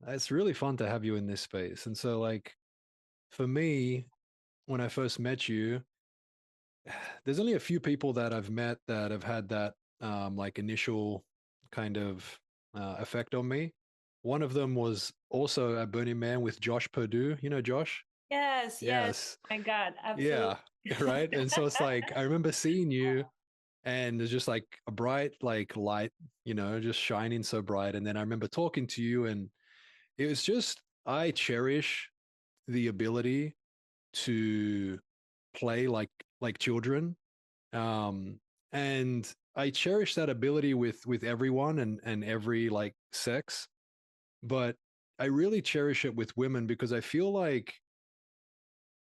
It's really fun to have you in this space. And so, like, for me, when I first met you, there's only a few people that I've met that have had that like initial kind of effect on me. One of them was also at Burning Man with Josh Purdue. You know Josh? Yes, yes. Yes. My God, absolutely. Yeah. Right. And so it's like I remember seeing you and there's just like a bright like light, just shining so bright. And then I remember talking to you and it was just I cherish the ability to play like children. And I cherish that ability with everyone and every like sex, but I really cherish it with women because I feel like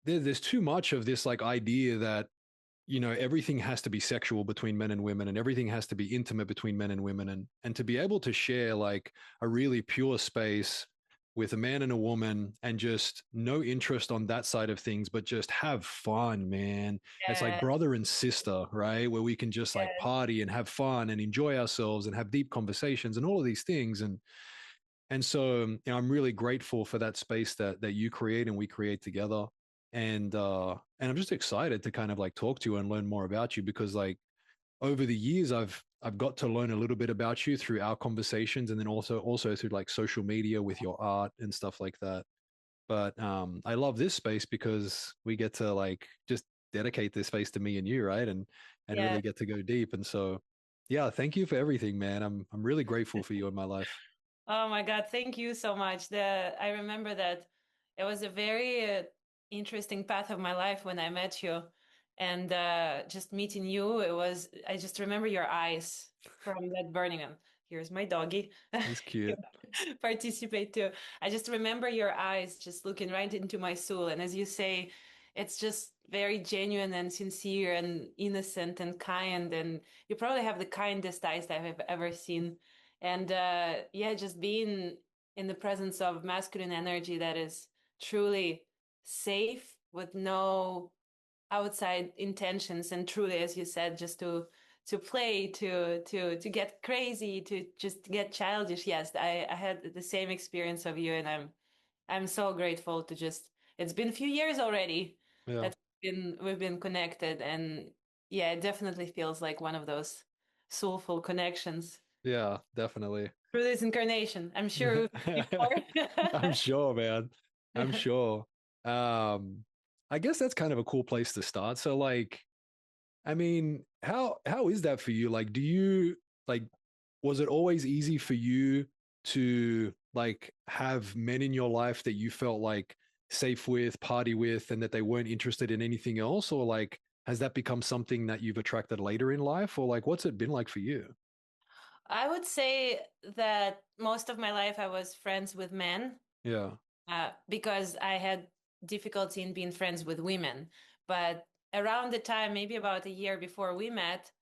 there's too much of this like idea that everything has to be sexual between men and women and everything has to be intimate between men and women and to be able to share like a really pure space with a man and a woman and just no interest on that side of things but just have fun, man. It's like Yes, brother and sister, right, where we can just like yes, party and have fun and enjoy ourselves and have deep conversations and all of these things. And so, I'm really grateful for that space that you create and we create together. And I'm just excited to kind of like talk to you and learn more about you because like over the years I've got to learn a little bit about you through our conversations and then also through like social media with your art and stuff like that. But I love this space because we get to like just dedicate this space to me and you, right? And yes. really get to go deep. And so yeah, thank you for everything, man. I'm really grateful for you in my life. Oh my God, thank you so much. I remember that it was a very interesting path of my life when I met you. And just meeting you, I just remember your eyes from that Burning Man. Here's my doggy. It's cute. Participate too. I just remember your eyes just looking right into my soul. And as you say, it's just very genuine and sincere and innocent and kind. And you probably have the kindest eyes that I've ever seen. And yeah, just being in the presence of masculine energy that is truly safe with no outside intentions and truly, as you said, just to play, to get crazy, to just get childish. Yes, I had the same experience of you, and I'm so grateful to just. It's been a few years already Yeah. that we've been connected, and yeah, it definitely feels like one of those soulful connections Yeah, definitely. through this incarnation. I'm sure before. I'm sure, man. I'm sure. Um, I guess that's kind of a cool place to start. So like, I mean, how is that for you? Like, do you like was it always easy for you to like have men in your life that you felt like safe with, party with, and that they weren't interested in anything else? Or like has that become something that you've attracted later in life? Or like what's it been like for you? I would say that most of my life I was friends with men Yeah. because I had difficulty in being friends with women. But around the time, maybe about a year before we met,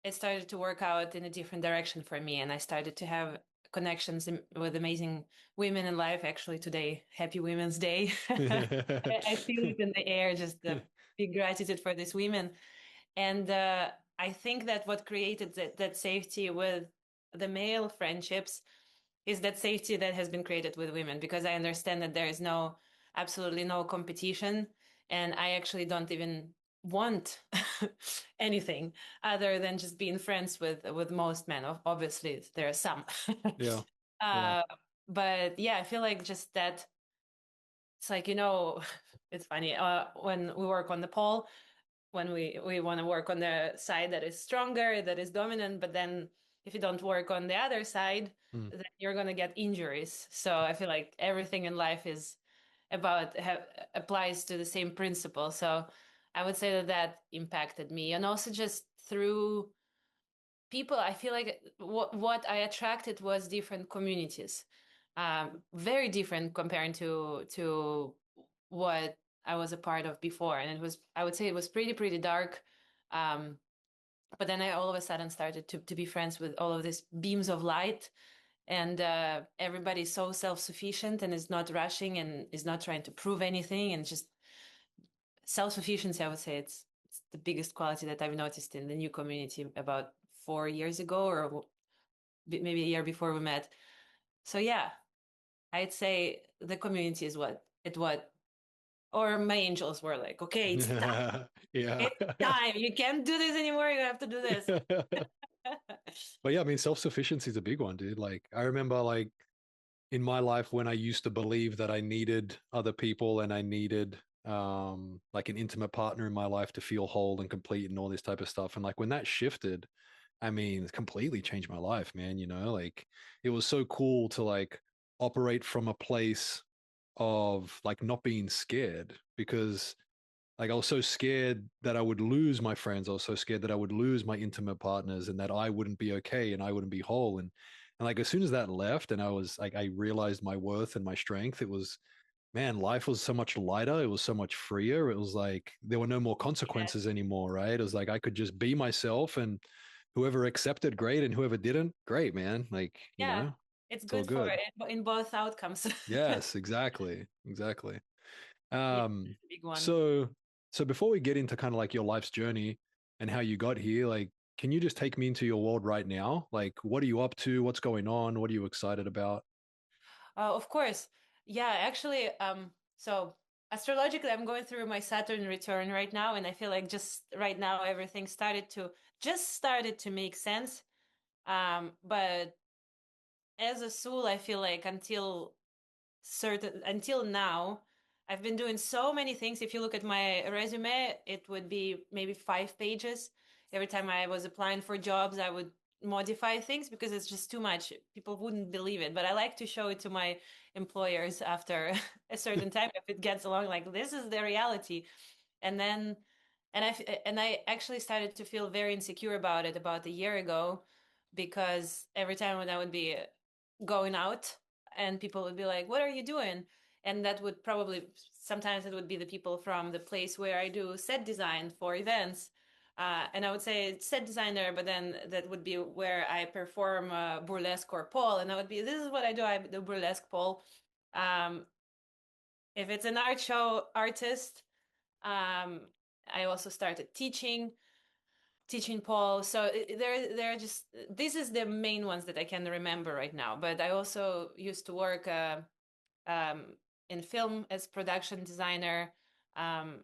it started to work out in a different direction for me. And I started to have connections with amazing women in life. Actually, today, Happy Women's Day. I feel it in the air, just the big gratitude for these women. And I think that what created that safety with the male friendships is that safety that has been created with women, because I understand that there is absolutely no competition. And I actually don't even want anything other than just being friends with most men. Obviously, there are some. Yeah. Yeah. uh, but yeah, I feel like just that it's like, it's funny when we work on the pole, when we want to work on the side that is stronger, that is dominant, but then if you don't work on the other side, Mm. then you're going to get injuries. So I feel like everything in life is applies to the same principle. So I would say that impacted me, and also just through people, I feel like what I attracted was different communities, very different comparing to what I was a part of before, and I would say it was pretty dark. Um, but then I all of a sudden started to be friends with all of these beams of light, and everybody's so self-sufficient and is not rushing and is not trying to prove anything, and just self-sufficiency. I would say it's the biggest quality that I've noticed in the new community about 4 years ago, or maybe a year before we met. So yeah, I'd say the community is what, or my angels were like, okay, it's time. Yeah. It's time. You can't do this anymore. You have to do this. But yeah, I mean, self-sufficiency is a big one, dude. Like, I remember, like, in my life when I used to believe that I needed other people and I needed like an intimate partner in my life to feel whole and complete and all this type of stuff. And like when that shifted, I mean, it completely changed my life, man. You know, like it was so cool to like operate from a place of like not being scared because like I was so scared that I would lose my friends. I was so scared that I would lose my intimate partners and that I wouldn't be okay and I wouldn't be whole. And like as soon as that left and I was like I realized my worth and my strength, it was man, life was so much lighter. It was so much freer. It was like there were no more Yeah, consequences anymore, right? It was like I could just be myself and whoever accepted, great, and whoever didn't, great, man. Like, you yeah. know, It's it's all good for good. in both outcomes. Yes, exactly. Exactly. Yeah, Um, that's a big one. so so before we get into kind of like your life's journey and how you got here, like, can you just take me into your world right now? Like, what are you up to? What's going on? What are you excited about? Of course. Yeah, actually, so astrologically, I'm going through my Saturn return right now, and I feel like just right now everything started to make sense. But as a soul, I feel like until now, I've been doing so many things. If you look at my resume, it would be maybe 5 pages. Every time I was applying for jobs, I would modify things because it's just too much. People wouldn't believe it. But I like to show it to my employers after a certain time if it gets along, like this is the reality. And then and I actually started to feel very insecure about it about a year ago because every time when I would be going out and people would be like, what are you doing? And that would probably sometimes it would be the people from the place where I do set design for events. And I would say set designer, but then that would be where I perform burlesque or pole. And I would be, this is what I do. I do burlesque pole. Um, if it's an art show artist, um, I also started teaching Paul. So there are just this is the main ones that I can remember right now. But I also used to work um, in film as production designer.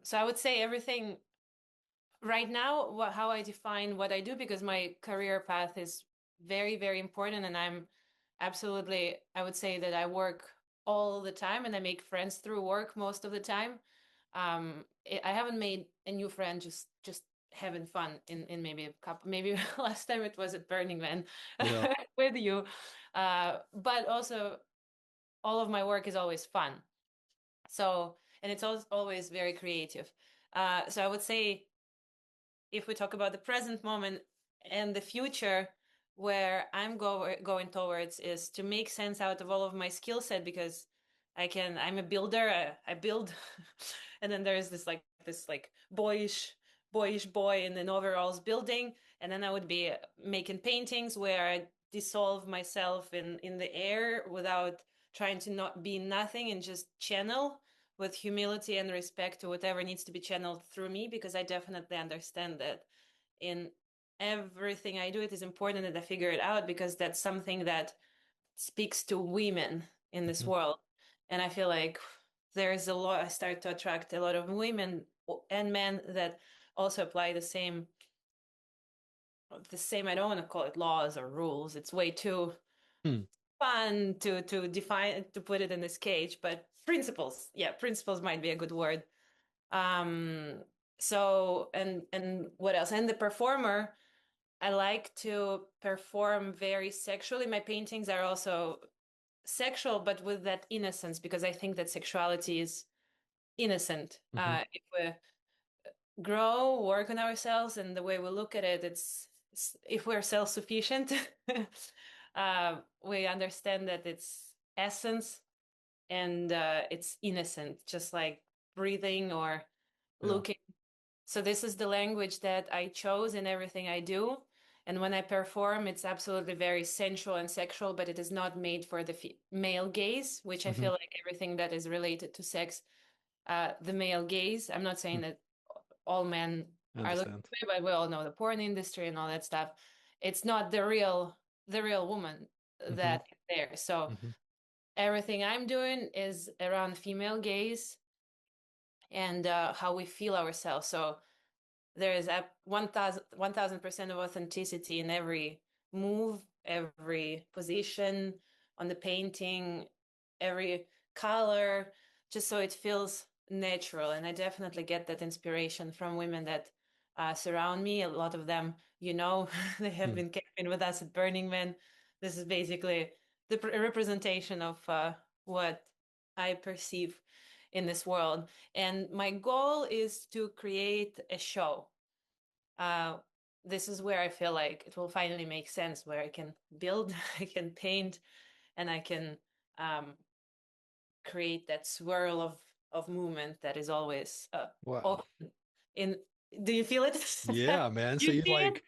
So I would say everything right now, how I define what I do, because my career path is very, very important, and I'm absolutely, I would say that I work all the time and I make friends through work most of the time. I haven't made a new friend just having fun in maybe a couple, maybe last time it was at Burning Man Yeah. with you. But also all of my work is always fun. So, and it's always very creative. So I would say if we talk about the present moment and the future, where going towards is to make sense out of all of my skill set, because I'm a builder. I build, and then there's this boyish boy in an overalls building, and then I would be making paintings where I dissolve myself in the air without trying to not be nothing and just channel with humility and respect to whatever needs to be channeled through me, because I definitely understand that in everything I do, it is important that I figure it out, because that's something that speaks to women in this Mhm. world. And I feel like there's a lot, I start to attract a lot of women and men that also apply the same, I don't want to call it laws or rules. It's way too Hmm. fun to define, to put it in this cage, but principles. Yeah, principles might be a good word. Um, so and what else? And the performer, I like to perform very sexually. My paintings are also sexual, but with that innocence, because I think that sexuality is innocent. Mhm. If we grow, work on ourselves, and the way we look at it, if we're self-sufficient, we understand that it's essence and it's innocent, just like breathing or Yeah. looking. So this is the language that I chose in everything I do. And when I perform, it's absolutely very sensual and sexual, but it is not made for the male gaze, which I Mhm. feel like everything that is related to sex, the male gaze. I'm not Hmm. saying that all men I are looking understand. at me, but we all know the porn industry and all that stuff. It's not the real woman Mhm. that is there. So Mhm. everything I'm doing is around female gaze and how we feel ourselves. So there is a 1000% of authenticity in every move, every position on the painting, every color, just so it feels natural. And I definitely get that inspiration from women that surround me. A lot of them, they have Hmm. been camping with us at Burning Man. This is basically the representation of what I perceive in this world. And my goal is to create a show. Uh, this is where I feel like it will finally make sense, where I can build, I can paint, and I can um, create that swirl of movement that is always Wow. open. In Do you feel it? Yeah, man. So You you see it like,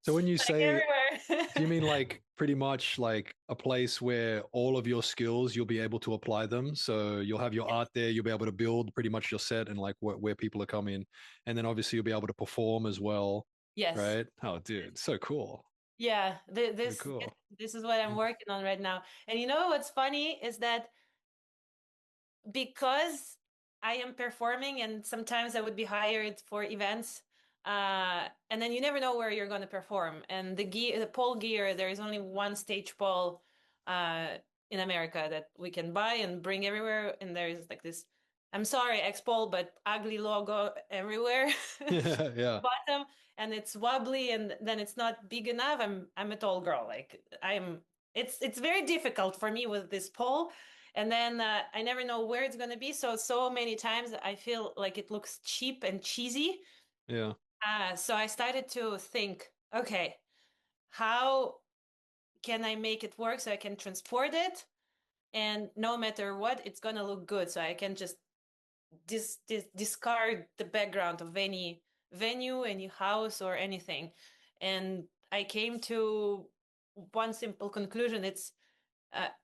so when you like say, everywhere. do you mean like pretty much like a place where all of your skills you'll be able to apply them? So you'll have your art there, you'll be able to build pretty much your set and like where people are coming, and then obviously you'll be able to perform as well, Yes. right? Oh, dude, so cool, Yeah. so This cool. this is what I'm working on right now. And you know what's funny is that because I am performing and sometimes I would be hired for events. And then you never know where you're going to perform. And the pole gear, there is only one stage pole uh, in America that we can buy and bring everywhere. And there is like this, I'm sorry, X pole, but ugly logo everywhere at Yeah, the yeah, bottom, and it's wobbly, and then it's not big enough. I'm a tall girl, like I'm. It's very difficult for me with this pole, and then I never know where it's going to be. So many times I feel like it looks cheap and cheesy. yeah. So I started to think, okay, how can I make it work so I can transport it, and no matter what, it's going to look good. So I can just discard the background of any venue, any house, or anything. And I came to one simple conclusion: it's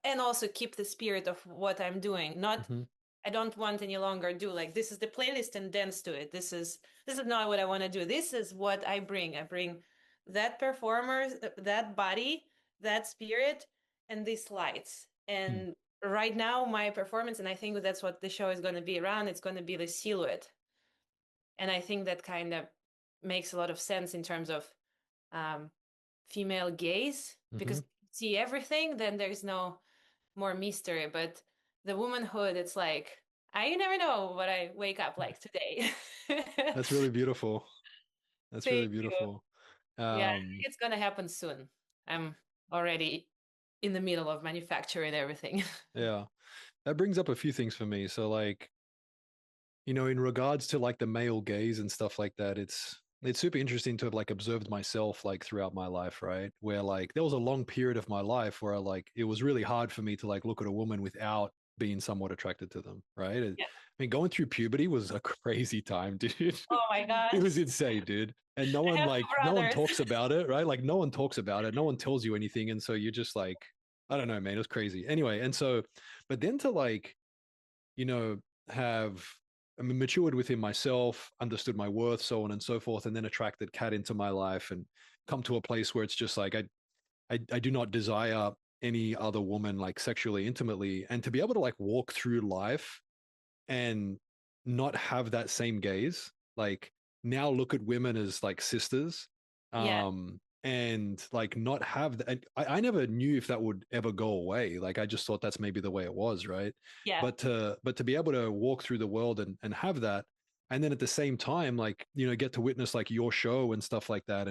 and also keep the spirit of what I'm doing. Not, Hmm. I don't want any longer do like this is the playlist and dance to it. This is not what I want to do. This is what I bring. I bring that performer, that body, that spirit, and these lights. And right now, my performance, and I think that's what the show is going to be around. It's going to be the silhouette, and I think that kind of makes a lot of sense in terms of um, female gaze Hmm. because see everything, then there's no more mystery. But the womanhood, it's like I never know what I wake up like today. That's really beautiful. That's really Thank you. beautiful. Yeah, I Um, think it's gonna happen soon. I'm already in the middle of manufacturing everything. yeah, that brings up a few things for me. So like, in regards to like the male gaze and stuff like that, it's super interesting to have like observed myself like throughout my life, right? Where like there was a long period of my life where like it was really hard for me to like look at a woman without being somewhat attracted to them, right? Yeah. I mean, going through puberty was a crazy time, dude. Oh my It god. was insane, dude. And no I one have like two no one brothers. talks about it, right? Like no one talks about it. No one tells you anything. And so you're just like, I don't know, man. It was crazy. Anyway, and so, but then to like, you know, have matured within myself, understood my worth, so on and so forth, and then attracted Kat into my life and come to a place where it's just like I do not desire any other woman like sexually intimately, and to be able to like walk through life and not have that same gaze, like now look at women as like sisters, Yeah, and like not have that. I never knew if that would ever go away. Like I just thought that's maybe the way it was, right? yeah. But to be able to walk through the world and have that, and then at the same time, like get to witness like your show and stuff like that,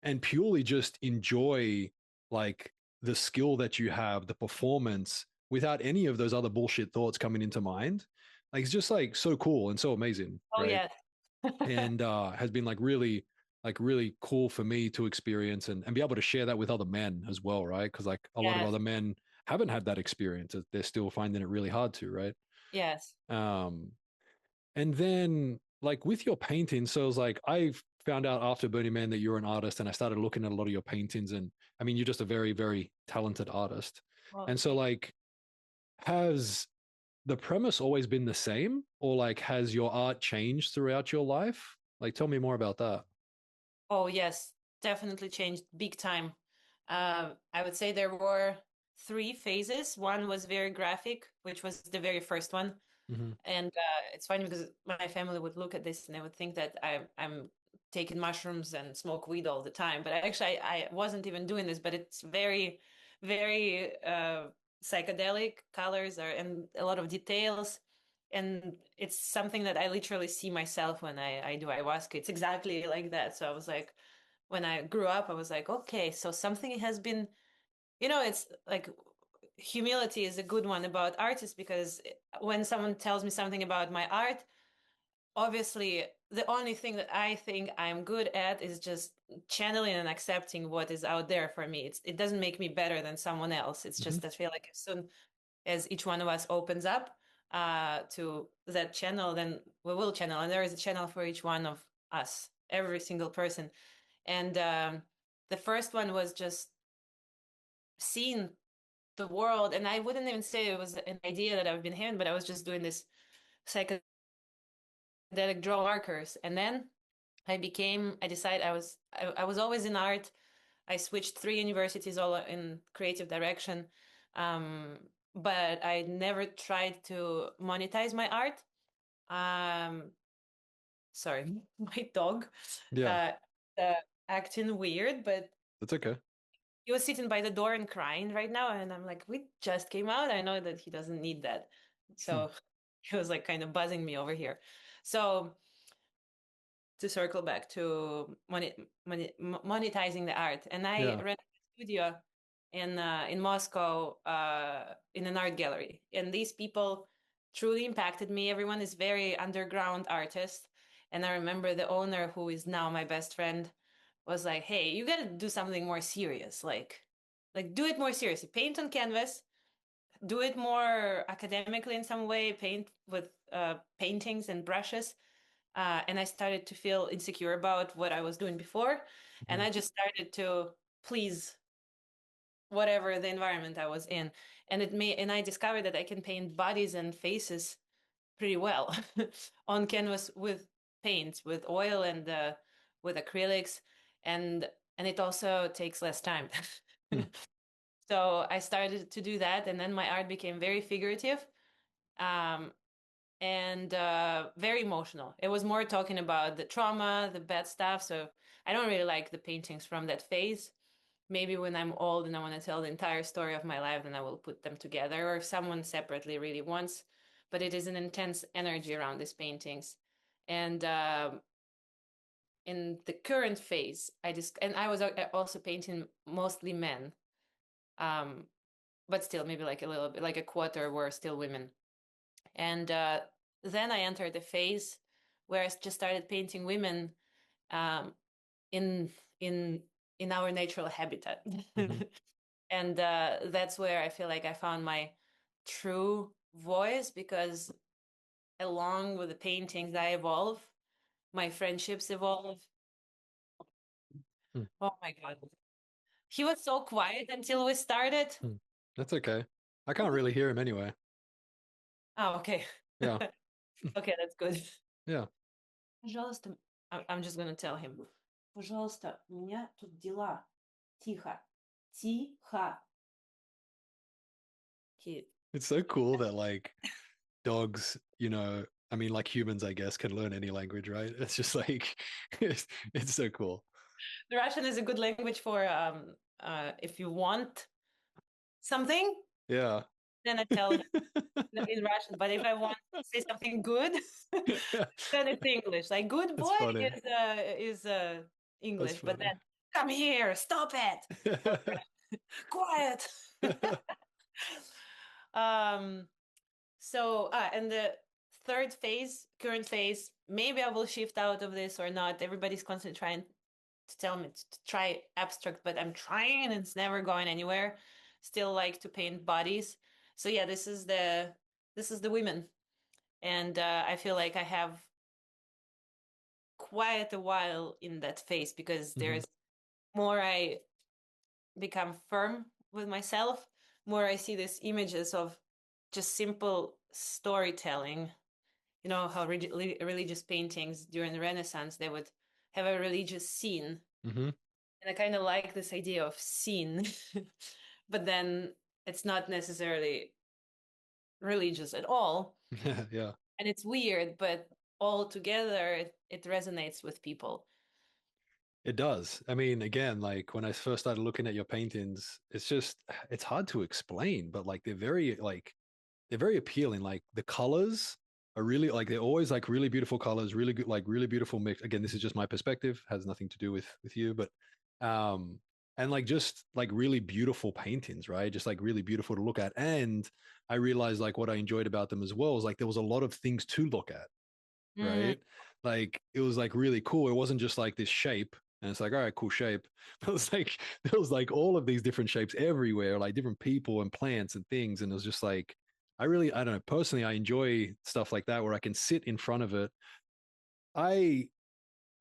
and purely just enjoy like the skill that you have, the performance without any of those other bullshit thoughts coming into mind. Like it's just like so cool and so amazing, Oh right? yes. And has been like really cool for me to experience and be able to share that with other men as well, right? Because like a lot of Yes. other men haven't had that experience. They're still finding it really hard to, right? Yes. Um, and then like with your painting, so it was like I found out after Burning Man that you're an artist, and I started looking at a lot of your paintings, and I mean you're just a very, very talented artist. Well, And so like has the premise always been the same, or like has your art changed throughout your life? Like tell me more about that. oh yes, definitely changed big time. I would say there were three phases. One was very graphic, which was the very first one. Hmm. And it's funny because my family would look at this and they would think that I'm taking mushrooms and smoke weed all the time. But actually, I wasn't even doing this. But it's very, very psychedelic colors are, and a lot of details. And it's something that I literally see myself when I do ayahuasca. It's exactly like that. So I was like, when I grew up, I was like, okay, so something has been, it's like humility is a good one about artists because when someone tells me something about my art, obviously the only thing that I think I'm good at is just channeling and accepting what is out there for me. It doesn't make me better than someone else. It's Hmm. just I feel like as soon as each one of us opens up to that channel, then we will channel, and there is a channel for each one of us, every single person. And the first one was just seeing the world, and I wouldn't even say it was an idea that I've been having, but I was just doing this psychedelic draw markers. And then I decided I was always in art. I switched three universities all in creative direction. um, but I never tried to monetize my art. um, Sorry, my dog Yeah, uh, uh acting weird, but that's okay. he was sitting by the door and crying right now, and I'm like, we just came out. I know that he doesn't need that. Hmm. So he was like kind of buzzing me over here. So to circle back to monetizing the art, and I Yeah. rented a studio in Moscow in an art gallery, and these people truly impacted me. Everyone is very underground artist, and I remember the owner, who is now my best friend, was like, "Hey, you got to do something more serious, like do it more seriously. Paint on canvas, do it more academically in some way, paint with paintings and brushes." And I started to feel insecure about what I was doing before. And Hmm. I just started to please whatever the environment I was in. And I discovered that I can paint bodies and faces pretty well on canvas with paint, with oil and with acrylics. And and it also takes less time. Hmm. So I started to do that, and then my art became very figurative. Um, and very emotional. It was more talking about the trauma, the bad stuff. So I don't really like the paintings from that phase. Maybe when I'm old and I want to tell the entire story of my life, then I will put them together, or if someone separately really wants. But it is an intense energy around these paintings. And in the current phase, and I was also painting mostly men, um, but still maybe like a little bit, like a quarter were still women. And then I entered a phase where I just started painting women um, in in in our natural habitat, Hmm. and that's where I feel like I found my true voice, because along with the paintings, I evolve, my friendships evolve. Hmm. Oh my god, he was so quiet until we started. Hmm. That's okay. I can't really hear him anyway. Oh, okay. Yeah. Okay, that's good. Yeah. Пожалуйста, I'm just gonna tell him. Пожалуйста, у меня тут дела. Тихо. Тихо. He, It's so cool that like dogs, I mean, like humans, I guess, can learn any language, right? It's just like it's so cool. the Russian is a good language for if you want something, Yeah. then I tell him in Russian. But if I want to say something good, then it's English. Like good That's boy funny. is That's English, but funny. then come here, stop it, or quiet. um So, and the third phase, current phase, maybe I will shift out of this or not. Everybody's constantly trying to tell me to try abstract, but I'm trying and it's never going anywhere. Still like to paint bodies. So yeah, this is the women, and I feel like I have quite a while in that phase, because Hmm. there's more I become firm with myself, more I see these images of just simple storytelling. You know how religious paintings during the Renaissance, they would have a religious scene, Hmm. and I kind of like this idea of scene. But then it's not necessarily religious at all. Yeah. And it's weird, but all together it resonates with people. It does. I mean, again, like when I first started looking at your paintings, it's just it's hard to explain, but like they're very appealing. Like the colors are really like they're always like really beautiful colors, really good, like really beautiful mix. Again, this is just my perspective, has nothing to do with you, but um and like just like really beautiful paintings, right? Just like really beautiful to look at. And I realized like what I enjoyed about them as well is like there was a lot of things to look at, Mm, right? Like it was like really cool. It wasn't just like this shape and it's like, all right, cool shape. But it was like there was like all of these different shapes everywhere, like different people and plants and things. And it was just like I don't know, personally, I enjoy stuff like that where I can sit in front of it. I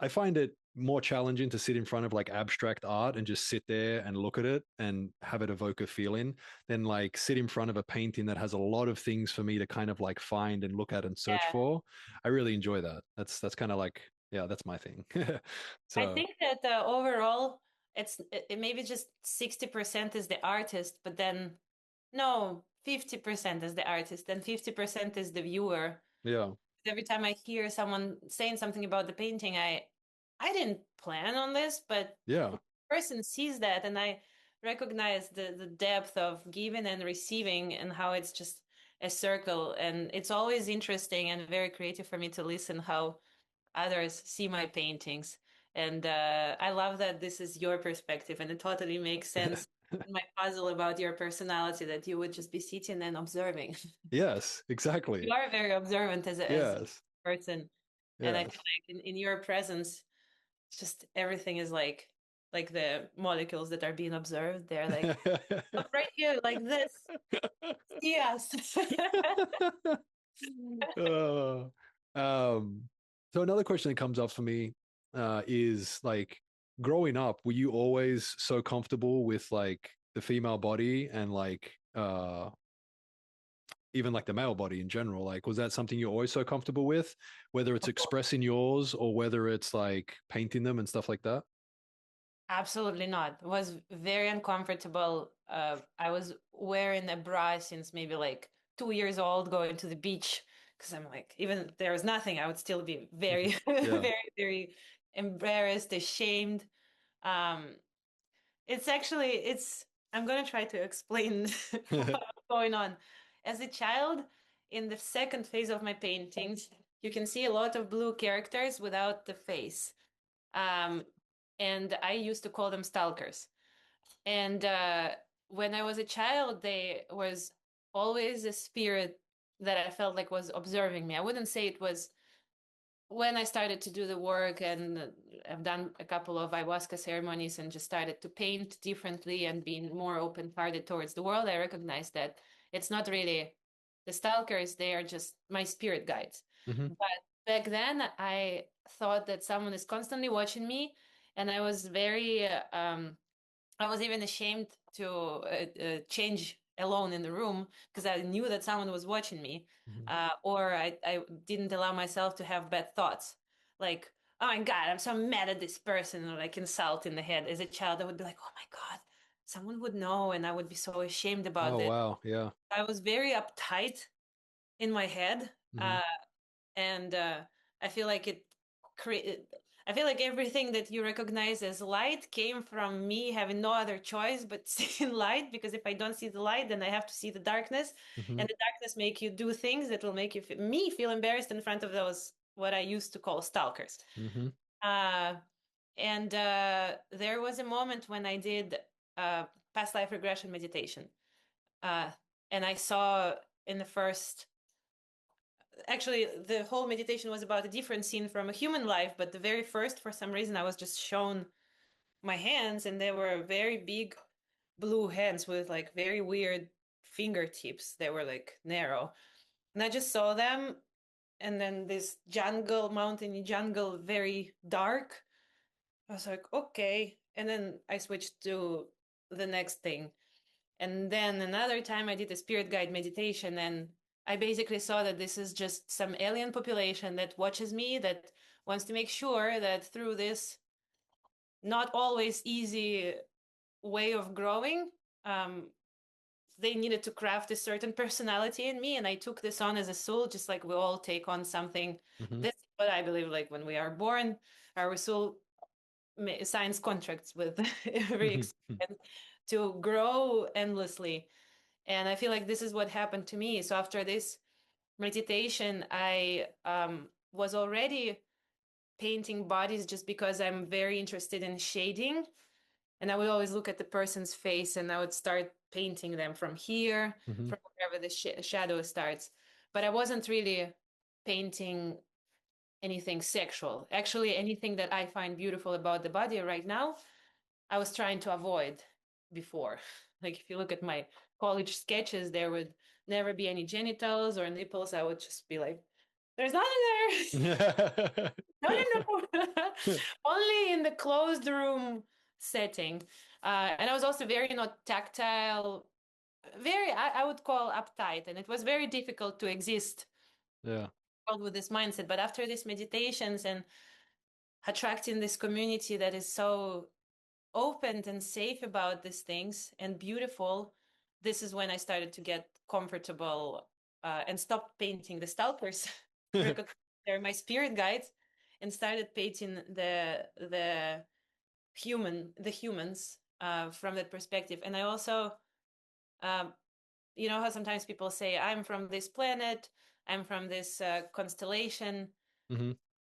I find it more challenging to sit in front of like abstract art and just sit there and look at it and have it evoke a feeling than like sit in front of a painting that has a lot of things for me to kind of like find and look at and search yeah. for. I really enjoy that. That's kind of like yeah, that's my thing. I So think that overall it maybe just 60% is the artist, but then no, 50% is the artist, and 50% is the viewer. yeah, Every time I hear someone saying something about the painting, I didn't plan on this, but yeah, person sees that, and I recognize the depth of giving and receiving and how it's just a circle. And it's always interesting and very creative for me to listen how others see my paintings. And I love that this is your perspective, and it totally makes sense in my puzzle about your personality that you would just be sitting and observing. yes, You exactly, are very observant as a yes, person, and I feel yes. like in your presence, it's just everything is like the molecules that are being observed. They're like, "Look right here, like this. Yes." Uh, um, so another question that comes up for me is like growing up, were you always so comfortable with like the female body and like even like the male body in general? Like, was that something you're always so comfortable with, whether it's expressing yours or whether it's like painting them and stuff like that? Absolutely not. It was very uncomfortable. I was wearing a bra since maybe like 2 years old, going to the beach because I'm like, even if there was nothing, I would still be very, Yeah. very, very embarrassed, ashamed. Um, it's actually, I'm gonna try to explain what's going on. As a child, in the second phase of my paintings, you can see a lot of blue characters without the face. Um, and I used to call them stalkers. And when I was a child, there was always a spirit that I felt like was observing me. I wouldn't say it was when I started to do the work, and I've done a couple of ayahuasca ceremonies and just started to paint differently and being more open-hearted towards the world. I recognized that it's not really the stalkers, they are just my spirit guides. Hmm. But back then, I thought that someone is constantly watching me, and I was even ashamed to change alone in the room because I knew that someone was watching me, Hmm. or I didn't allow myself to have bad thoughts, like, oh my God, I'm so mad at this person, or like insult in the head. As a child, I would be like, oh my God, someone would know, and I would be so ashamed about Oh that. wow, yeah. I was very uptight in my head, Hmm. uh, and I feel like it created. I feel like everything that you recognize as light came from me having no other choice but seeing light. Because if I don't see the light, then I have to see the darkness, Hmm. and the darkness make you do things that will make me feel embarrassed in front of those what I used to call stalkers. Hmm. Uh, and there was a moment when I did uh, past life regression meditation, uh, and I saw in the first actually the whole meditation was about a different scene from a human life, but the very first, for some reason, I was just shown my hands, and they were very big blue hands with like very weird fingertips. They were like narrow, and I just saw them, and then this jungle, mountainy jungle, very dark. I was like, okay, and then I switched to the next thing. And then another time I did a spirit guide meditation, and I basically saw that this is just some alien population that watches me, that wants to make sure that through this not always easy way of growing, um, they needed to craft a certain personality in me, and I took this on as a soul, just like we all take on something. Mm-hmm. This is what I believe, like when we are born, our soul signs contracts with every experience to grow endlessly. And I feel like this is what happened to me. So after this meditation, I was already painting bodies just because I'm very interested in shading. And I would always look at the person's face and I would start painting them from here, Mm-hmm. from wherever the shadow starts. But I wasn't really painting anything sexual. Actually, anything that I find beautiful about the body right now, I was trying to avoid before. Like if you look at my college sketches, there would never be any genitals or nipples. I would just be like, there's nothing there. No, no, no. Only in the closed room setting. And I was also very not tactile, very, I would call uptight. And it was very difficult to exist Yeah. with this mindset. But after these meditations and attracting this community that is so open and safe about these things and beautiful, this is when I started to get comfortable and stopped painting the stalkers. They're my spirit guides, and started painting the humans from that perspective. And I also, um, you know how sometimes people say, I'm from this planet, I'm from this constellation. Mm-hmm.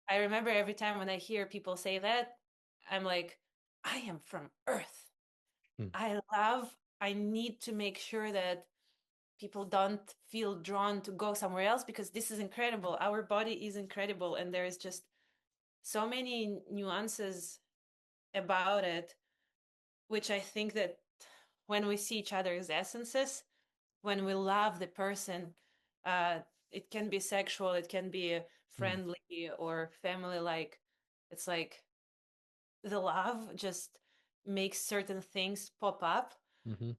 I remember every time when I hear people say that, I'm like, I am from Earth. I need to make sure that people don't feel drawn to go somewhere else because this is incredible. Our body is incredible. And there is just so many nuances about it, which I think that when we see each other's essences, when we love the person, uh, it can be sexual, it can be friendly or family like. It's like the love just makes certain things pop up, Mm-hmm.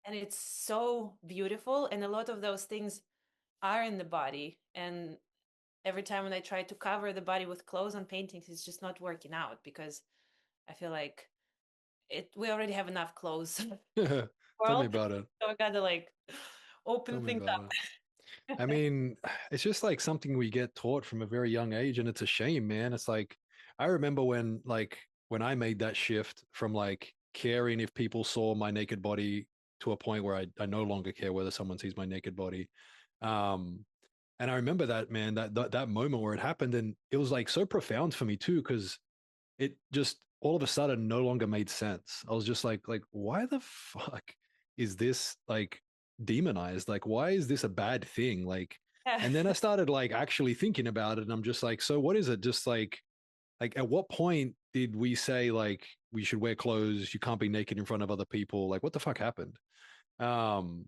and it's so beautiful. And a lot of those things are in the body. And every time when I try to cover the body with clothes and paintings, it's just not working out because I feel like we already have enough clothes Tell me world. about it. So I gotta like Tell open me things about it. I mean, it's just like something we get taught from a very young age, and it's a shame, man. It's like I remember when I made that shift from like caring if people saw my naked body to a point where I no longer care whether someone sees my naked body. Um, and I remember that, man, that moment where it happened, and it was like so profound for me too, because it just all of a sudden no longer made sense. I was just like, why the fuck is this like demonized? Like, why is this a bad thing? Like, up. and then I started like actually thinking about it, and I'm just like, so what is it? Just like at what point did we say like we should wear clothes? You can't be naked in front of other people. Like, what the fuck happened? Um,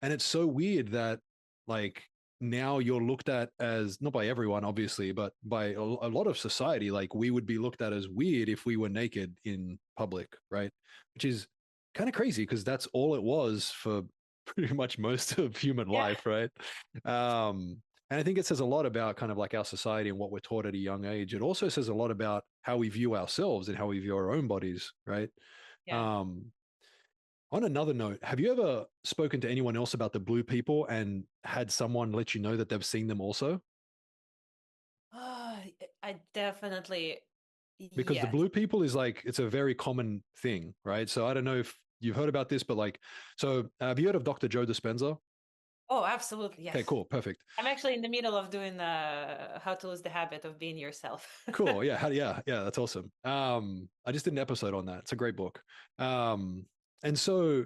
and it's so weird that like now you're looked at as not by everyone, obviously, but by a lot of society. Like we would be looked at as weird if we were naked in public, right? Which is kind of crazy because that's all it was for pretty much most of human Yeah, life, right? And I think it says a lot about kind of like our society and what we're taught at a young age. It also says a lot about how we view ourselves and how we view our own bodies, right? yeah. Um, on another note, have you ever spoken to anyone else about the blue people and had someone let you know that they've seen them also? Oh, I definitely, Because the yes. blue people is like, it's a very common thing, right? So I don't know if you've heard about this, but like, so have you heard of Dr. Joe Dispenza? Oh, absolutely, Okay, yes. cool, perfect. I'm actually in the middle of doing how to lose the habit of being yourself. Cool. Yeah. Yeah. That's awesome. I just did an episode on that. It's a great book. And so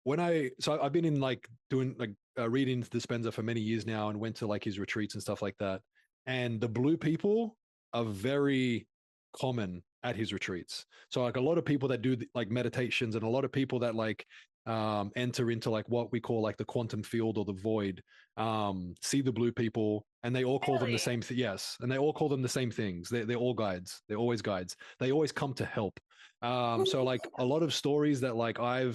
so I've been in like doing like reading Dispenza for many years now and went to like his retreats and stuff like that. And the blue people are very common at his retreats. So like a lot of people that do like meditations and a lot of people that like enter into like what we call like the quantum field or the void, see the blue people and they all call them the Really? same thing. Yes. And they all call them the same things. They're all guides. They're always guides. They always come to help. So like a lot of stories that like I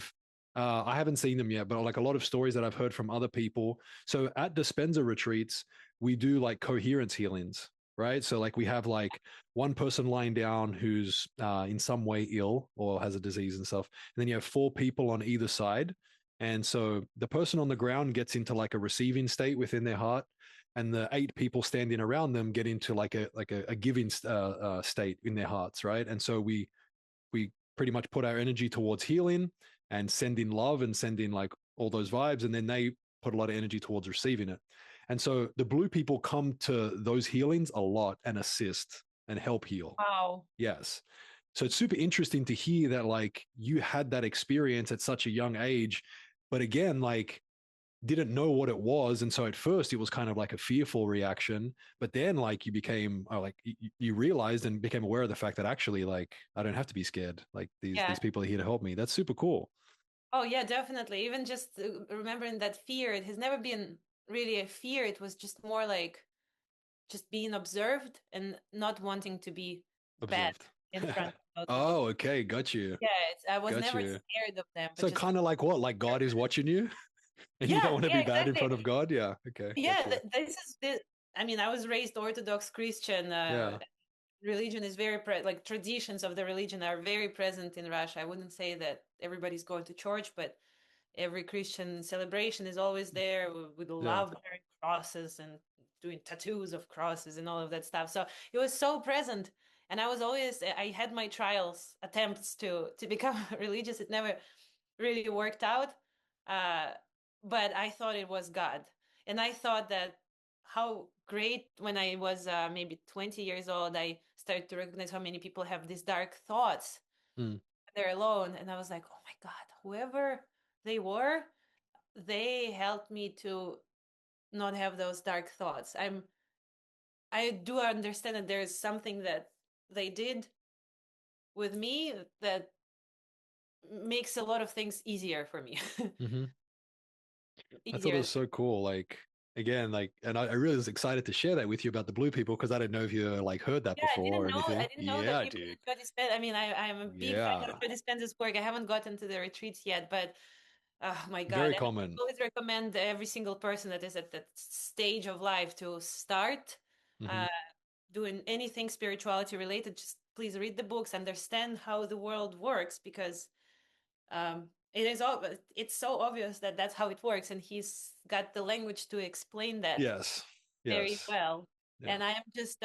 haven't seen them yet, but like a lot of stories that I've heard from other people. So at Dispenza retreats, we do like coherence healings, right? So like we have like one person lying down who's in some way ill or has a disease and stuff, and then you have four people on either side, And so the person on the ground gets into like a receiving state within their heart, and the 8 people standing around them get into like a giving state in their hearts, right? And so we pretty much put our energy towards healing and sending love and sending like all those vibes, and then they put a lot of energy towards receiving it. And so the blue people come to those healings a lot and assist and help heal. Wow. Yes. So it's super interesting to hear that like you had that experience at such a young age, but again, like didn't know what it was. And so at first it was kind of like a fearful reaction, but then like you became like you realized and became aware of the fact that actually like I don't have to be scared. Like these Yeah. people are here to help me. That's super cool. Oh, yeah, definitely. Even just remembering that fear, it has never been really a fear. It was just more like just being observed and not wanting to be bad Observed. in front of other people. Oh, okay, got you. Yeah, I was Got never you. scared of them, but So just kind of like what? Like God is watching you and you don't yeah, want to yeah, be bad in exactly. front of God? Yeah. Okay, got Yeah, you. this is this. I mean, I was raised Orthodox Christian. Yeah. Religion is very like traditions of the religion are very present in Russia. I wouldn't say that everybody's going to church, but every Christian celebration is always there with Yeah. love bearing crosses and doing tattoos of crosses and all of that stuff. So it was so present. And I was always I had my trials, attempts to become religious. It never really worked out. Uh, but I thought it was God. And I thought that how great when I was maybe 20 years old, I started to recognize how many people have these dark thoughts. Mm. They're alone. And I was like, oh my God, whoever they were, they helped me to not have those dark thoughts. I do understand that there is something that they did with me that makes a lot of things easier for me. Hmm. I thought it Easier. was so cool. Like again, like, and I really was excited to share that with you about the blue people because I didn't know if you like heard that Yeah, before or I anything. didn't know that Yeah, people dude. in Joe Dispenza. I mean, I'm a big fan of Yeah. Joe Dispenza's work. I haven't gotten to the retreats yet, but oh my God. Very And I common. always recommend every single person that is at that stage of life to start Hmm. uh, doing anything spirituality related. Just please read the books, understand how the world works, because it's so obvious that that's how it works, and he's got the language to explain that Yes. very Yes. well. Yeah. And I am just,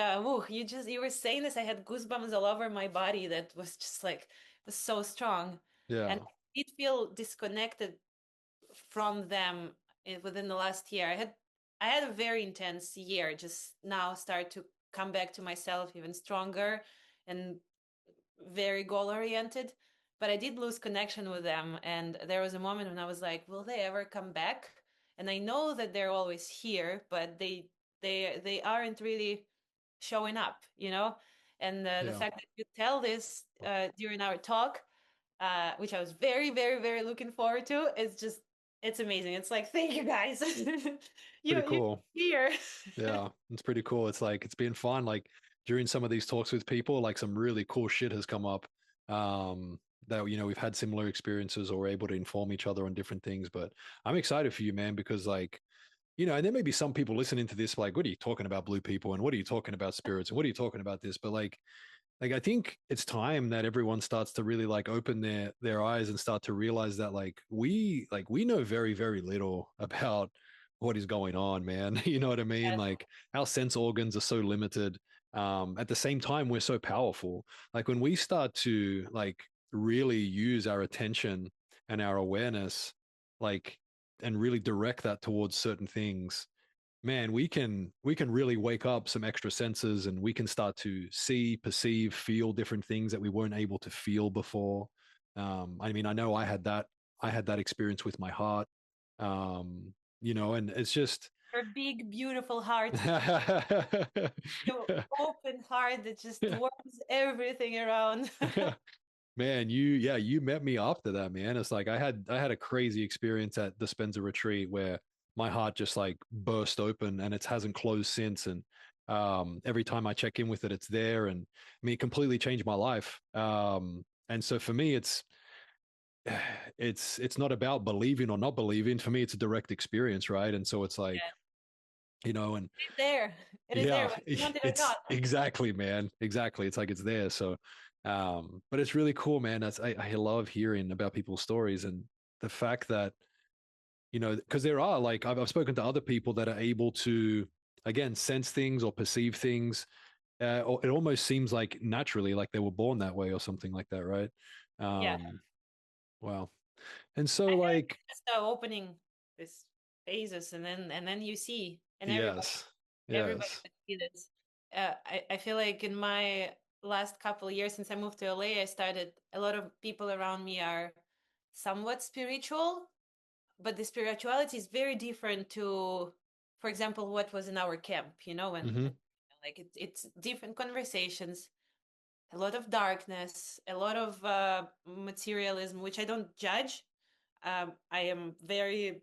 you were saying this, I had goosebumps all over my body. That was just like, was so strong. And Yeah. I did feel disconnected from them within the last year. I had a very intense year. Just now start to come back to myself even stronger and very goal oriented. But I did lose connection with them, and there was a moment when I was like, "Will they ever come back?" And I know that they're always here, but they aren't really showing up, you know. And the Yeah. fact that you tell this during our talk, which I was very, very, very looking forward to. It's amazing. It's like, thank you guys. Pretty You're cool. here. Yeah. It's pretty cool. It's like it's been fun. Like during some of these talks with people, like some really cool shit has come up. That we've had similar experiences or we're able to inform each other on different things. But I'm excited for you, man, because like and there may be some people listening to this like, what are you talking about blue people and what are you talking about spirits and what are you talking about this? But like I think it's time that everyone starts to really like open their eyes and start to realize that like we know very very little about what is going on, man. You know what I mean? Yes. Like our sense organs are so limited. At the same time, we're so powerful. Like when we start to like really use our attention and our awareness, like and really direct that towards certain things, man, we can really wake up some extra senses and we can start to see, perceive, feel different things that we weren't able to feel before. I mean, I know I had that experience with my heart. And it's just Your big, beautiful heart. Your open heart that just warms everything around. man, you met me after that, man. It's like I had a crazy experience at the Spencer retreat where my heart just like burst open and it hasn't closed since. And every time I check in with it, it's there, and I mean, it completely changed my life. And so for me, it's not about believing or not believing. For me, it's a direct experience, right? And so it's like, Yeah. and It's there. It is there, yeah, whether you want it or it's not. exactly, man. Exactly. It's like it's there. So, but it's really cool, man. I love hearing about people's stories and the fact that you know, because there are like I've spoken to other people that are able to again sense things or perceive things. Or it almost seems like naturally, like they were born that way or something like that, right? Yeah, Um, wow. And so, I feel like like, it's just opening this phases, and then you see, and yes, everybody yes, would see this. I feel like in my last couple of years since I moved to LA, I started, a lot of people around me are somewhat spiritual, but the spirituality is very different to, for example, what was in our camp, you know, mm-hmm. when like it's different conversations, a lot of darkness, a lot of materialism, which I don't judge. I am very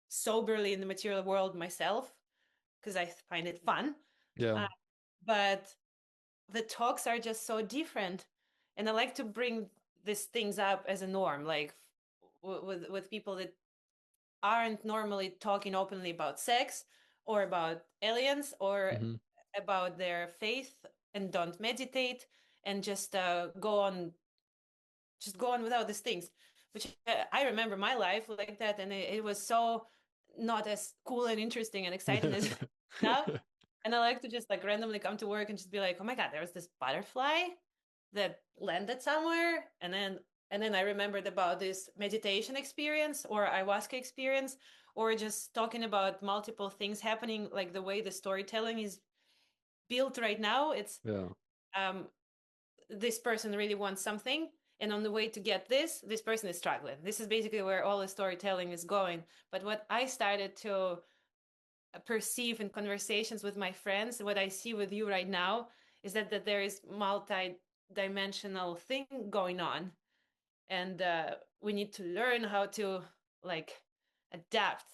soberly in the material world myself because I find it fun. Yeah, Uh, but the talks are just so different. And I like to bring these things up as a norm, like with people that aren't normally talking openly about sex or about aliens or mm-hmm. about their faith, and don't meditate, and just go on without these things, which I remember my life like that, and it was so not as cool and interesting and exciting as now. And I like to just like randomly come to work and just be like, oh my god, there was this butterfly that landed somewhere, and then I remembered about this meditation experience or ayahuasca experience, or just talking about multiple things happening, like the way the storytelling is built right now. It's yeah, um this person really wants something, and on the way to get this person is struggling. This is basically where all the storytelling is going. But what I started to perceive in conversations with my friends, what I see with you right now, is that there is multi-dimensional thing going on, and we need to learn how to like adapt.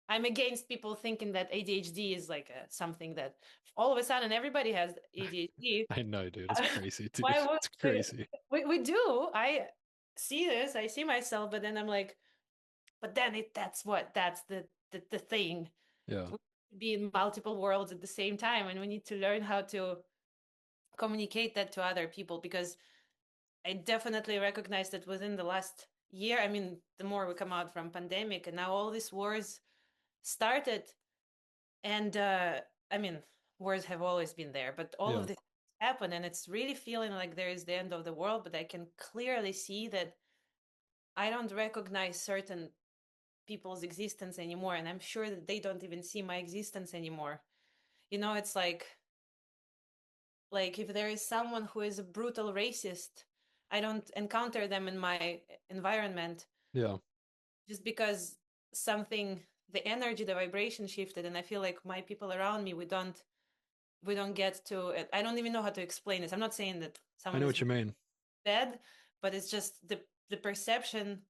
I'm against people thinking that ADHD is like something that all of a sudden everybody has ADHD. I know, dude. It's crazy, dude. Why would It's crazy. we do? I see this, I see myself, but then I'm like, but then that's the thing. Yeah, We be in multiple worlds at the same time, and we need to learn how to communicate that to other people, because I definitely recognize that within the last year, I mean, the more we come out from pandemic and now all these wars started, and I mean, wars have always been there, but all yeah. of this happened, and it's really feeling like there is the end of the world. But I can clearly see that I don't recognize certain people's existence anymore, and I'm sure that they don't even see my existence anymore. You know, it's like if there is someone who is a brutal racist, I don't encounter them in my environment, Yeah. just because something, the energy, the vibration shifted, and I feel like my people around me, we don't get to, I don't even know how to explain this. I'm not saying that I someone know is what you mean. bad, but it's just the perception.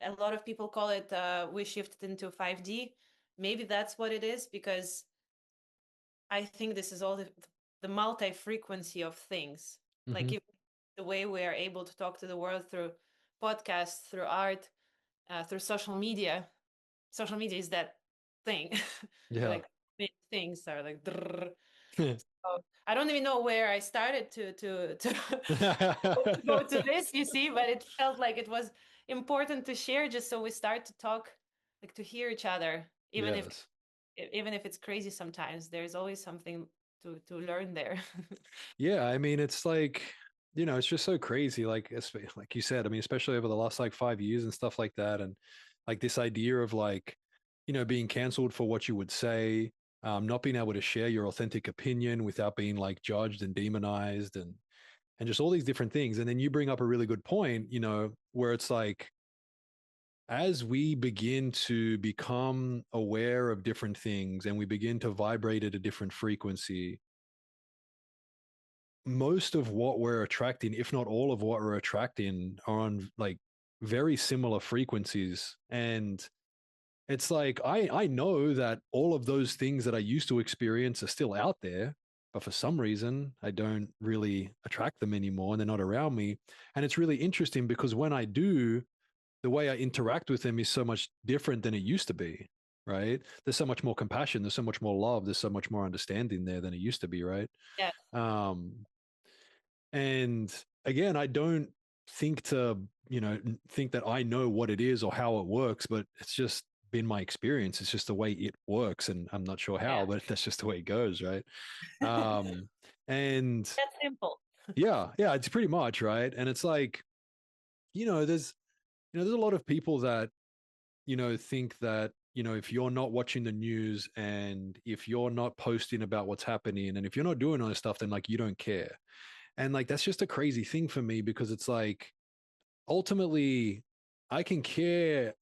A lot of people call it we shifted into 5D. Maybe that's what it is, because I think this is all the multi-frequency of things. Mm-hmm. Like if the way we are able to talk to the world through podcasts, through art, through social media. Social media is that thing. Yeah. Like big things are like. So I don't even know where I started to go to this, you see, but it felt like it was important to share, just so we start to talk, like to hear each other, Yes. even if it's crazy sometimes. There's always something to learn there. Yeah, I mean, it's like, you know, it's just so crazy. Like, like you said, I mean, especially over the last like 5 years and stuff like that, and like this idea of like, you know, being canceled for what you would say, not being able to share your authentic opinion without being like judged and demonized, and just all these different things. And then you bring up a really good point, you know, where it's like as we begin to become aware of different things and we begin to vibrate at a different frequency, most of what we're attracting, if not all of what we're attracting, are on like very similar frequencies. And it's like I know that all of those things that I used to experience are still out there, but for some reason I don't really attract them anymore and they're not around me. And it's really interesting because when I do, the way I interact with them is so much different than it used to be. Right. There's so much more compassion. There's so much more love. There's so much more understanding there than it used to be. Right. Yeah. Um, and again, I don't think to, you know, think that I know what it is or how it works, but it's just been my experience. It's just the way it works, and I'm not sure how, Yeah. but that's just the way it goes, right? Um, and That's simple. yeah, yeah, it's pretty much right. And it's like, there's there's a lot of people that think that, if you're not watching the news and if you're not posting about what's happening and if you're not doing all this stuff, then like you don't care. And like that's just a crazy thing for me because it's like ultimately I can care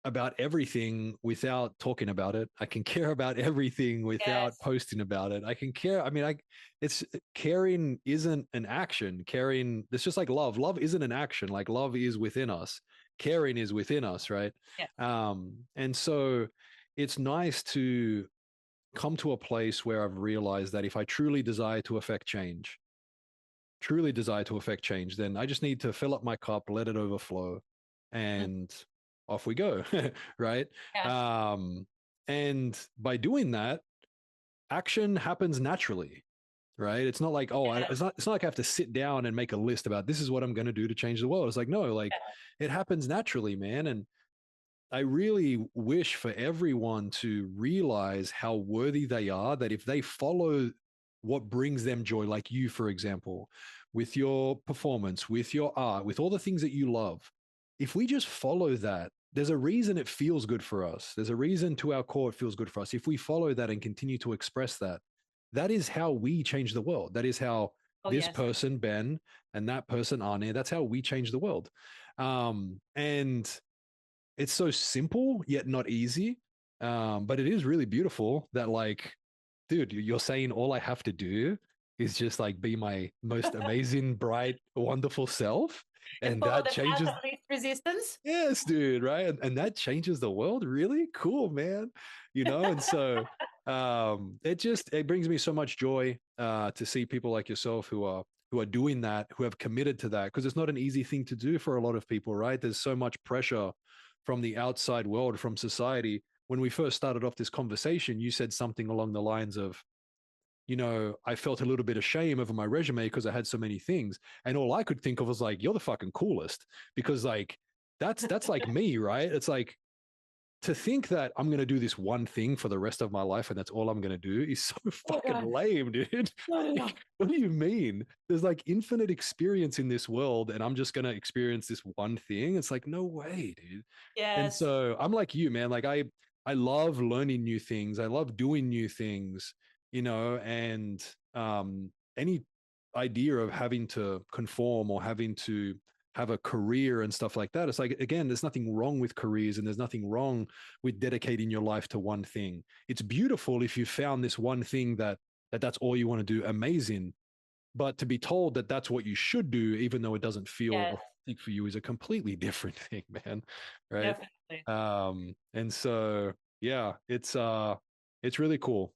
about everything without talking about it. I can care about everything without Yes. posting about it. I can care. I mean, it's caring isn't an action. Caring, it's just like love. Love isn't an action. Like love is within us. Caring is within us, right? Yeah. And so it's nice to come to a place where I've realized that if I truly desire to affect change, then I just need to fill up my cup, let it overflow, Mm. and off we go. Right. Yeah. Um, and by doing that, action happens naturally. Right. It's not like, oh, Yes. it's not like I have to sit down and make a list about this is what I'm going to do to change the world. It's like, no, like Yeah. it happens naturally, man. And I really wish for everyone to realize how worthy they are, that if they follow what brings them joy, like you, for example, with your performance, with your art, with all the things that you love, if we just follow that, there's a reason it feels good for us. There's a reason to our core it feels good for us. If we follow that and continue to express that, that is how we change the world. That is how Oh, this yes. person, Ben, and that person, Anè, that's how we change the world. And it's so simple yet not easy. But it is really beautiful that like, dude, you're saying all I have to do is just like be my most amazing, bright, wonderful self, And and follow that the path changes. of least resistance. Yes, dude, right? And that changes the world. Really cool, man. And so it brings me so much joy to see people like yourself who are doing that, who have committed to that, because it's not an easy thing to do for a lot of people, right? There's so much pressure from the outside world, from society. When we first started off this conversation, you said something along the lines of, I felt a little bit of shame over my resume because I had so many things. And all I could think of was like, you're the fucking coolest. Because like that's like me, right? It's like to think that I'm gonna do this one thing for the rest of my life and that's all I'm gonna do is so Oh fucking God. lame, dude. No, no, Like, no. what do you mean? There's like infinite experience in this world, and I'm just gonna experience this one thing. It's like, no way, dude. And Yes. so I'm like you, man. Like I love learning new things. I love doing new things, and any idea of having to conform or having to have a career and stuff like that. It's like, again, there's nothing wrong with careers and there's nothing wrong with dedicating your life to one thing. It's beautiful if you found this one thing that's all you want to do. Amazing. But to be told that that's what you should do, even though it doesn't feel Yes. authentic for you, is a completely different thing, man. Right. Definitely. And so yeah, it's really cool.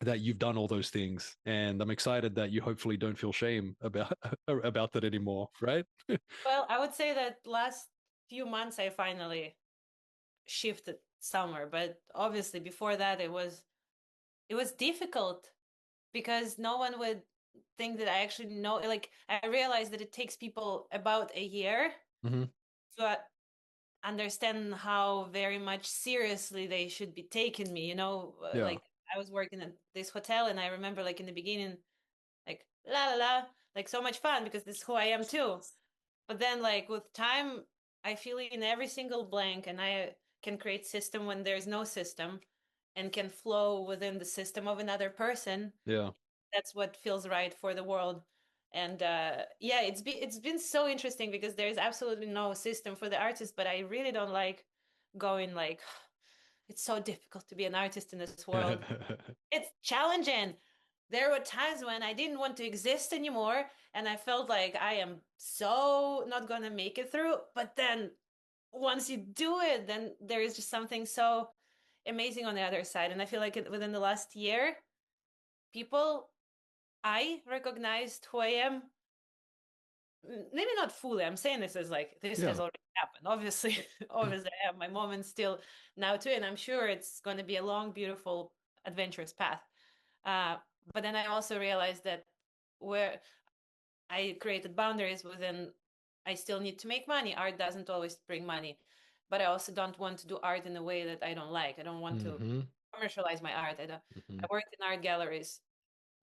That you've done all those things, and I'm excited that you hopefully don't feel shame about about that anymore, right? Well, I would say that last few months I finally shifted somewhere, but obviously before that it was difficult because no one would think that I actually know. Like I realized that it takes people about a year Hmm. to understand how very much seriously they should be taking me. Yeah, Like I was working at this hotel, and I remember like in the beginning, like la la la, like so much fun because this is who I am too. But then like with time, I feel in every single blank, and I can create system when there's no system, and can flow within the system of another person. yeah. That's what feels right for the world. And yeah, it's been so interesting because there's absolutely no system for the artist, but I really don't like going like it's so difficult to be an artist in this world. It's challenging. There were times when I didn't want to exist anymore, and I felt like I am so not gonna make it through. But then once you do it, then there is just something so amazing on the other side. And I feel like within the last year, people, I recognized who I am. Maybe not fully. I'm saying this as like this has Yeah. already happened. Obviously, obviously, I have my moments still now too, and I'm sure it's going to be a long, beautiful, adventurous path. Uh, but then I also realized that where I created boundaries within, I still need to make money. Art doesn't always bring money. but I also don't want to do art in a way that I don't like. I don't want to Mm-hmm. commercialize my art. Mm-hmm. I worked in art galleries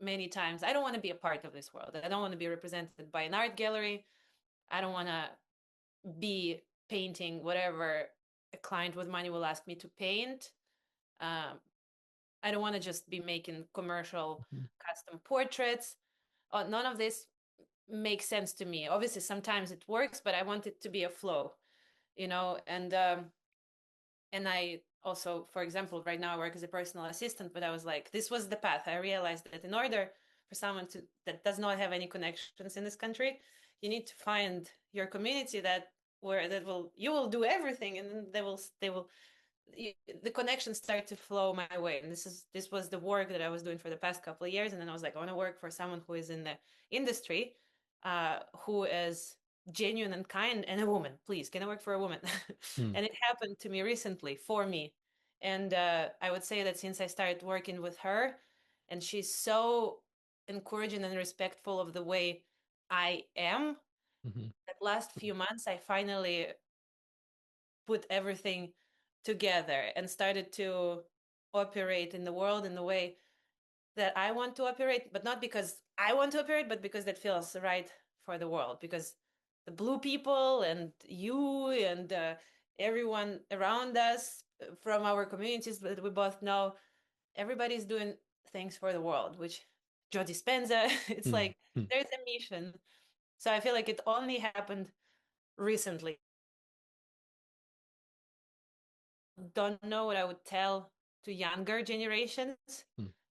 many times. I don't want to be a part of this world. I don't want to be represented by an art gallery. I don't want to be painting whatever a client with money will ask me to paint. Um, I don't want to just be making commercial custom portraits. None of this makes sense to me. Obviously, sometimes it works, but I want it to be a flow, and I also, for example, right now I work as a personal assistant, but I was like, this was the path. I realized that in order for someone to that does not have any connections in this country, you need to find your community that will you will do everything, and then they will the connections start to flow my way. And this was the work that I was doing for the past couple of years. And then I was like, I want to work for someone who is in the industry, who is genuine and kind, and a woman. Please, can I work for a woman? Mm-hmm. And it happened to me recently for me. And I would say that since I started working with her, and she's so encouraging and respectful of the way I am, Mm-hmm. that last few months I finally put everything together and started to operate in the world in the way that I want to operate, but not because I want to operate, but because that feels right for the world. Because the blue people and you and everyone around us from our communities that we both know, everybody's doing things for the world, which Joe Dispenza, it's like Mm-hmm. there's a mission. So I feel like it only happened recently. Don't know what I would tell to younger generations.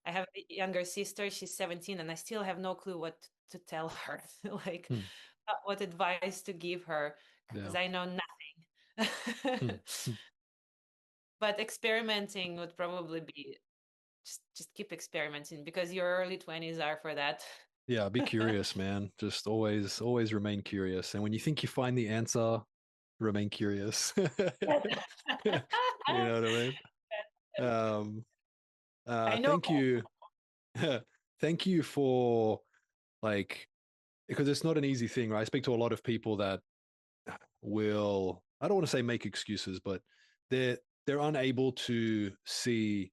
I have a younger sister, she's 17, and I still have no clue what to tell her, like Mm-hmm. what advice to give her, because Yeah. I know nothing. Mm-hmm. But experimenting would probably be just keep experimenting because your early 20s are for that. Yeah, be curious, man. Just always remain curious. And when you think you find the answer, remain curious. You know what I mean? Um, I know. thank you. Thank you for like because it's not an easy thing, right? I speak to a lot of people that will I don't want to say make excuses, but they're they're unable to see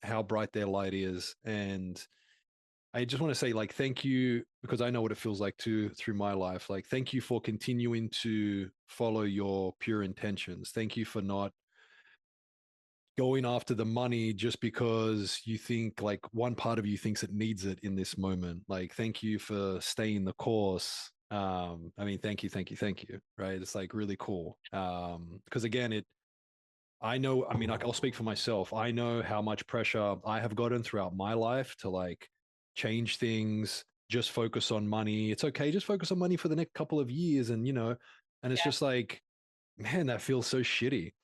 how bright their light is. And I just want to say like thank you because I know what it feels like to through my life. Like thank you for continuing to follow your pure intentions. Thank you for not going after the money just because you think like one part of you thinks it needs it in this moment. Like thank you for staying the course. I mean thank you, right? It's like really cool. Because again it I know, I mean, I'll speak for myself. I know how much pressure I have gotten throughout my life to like change things, just focus on money. It's okay, just focus on money for the next couple of years. And, and it's Yeah, just like, man, that feels so shitty.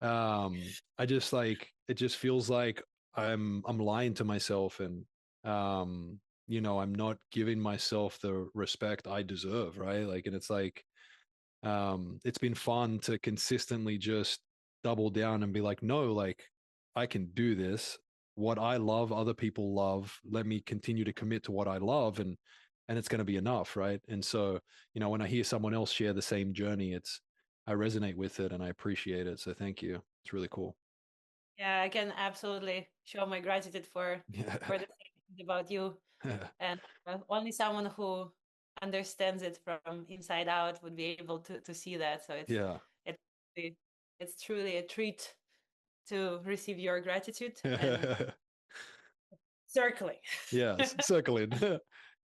I just like, it just feels like I'm lying to myself and, I'm not giving myself the respect I deserve. Right. Like, and it's like, it's been fun to consistently just double down and be like, no, like I can do this. What I love, other people love. Let me continue to commit to what I love, and it's going to be enough, right? And so, when I hear someone else share the same journey, I resonate with it and I appreciate it. So thank you. It's really cool. yeah, I can absolutely show my gratitude for the things about you. Yeah. And only someone who understands it from inside out would be able to see that. So Yeah. it's it's truly a treat to receive your gratitude and circling. Yeah, circling.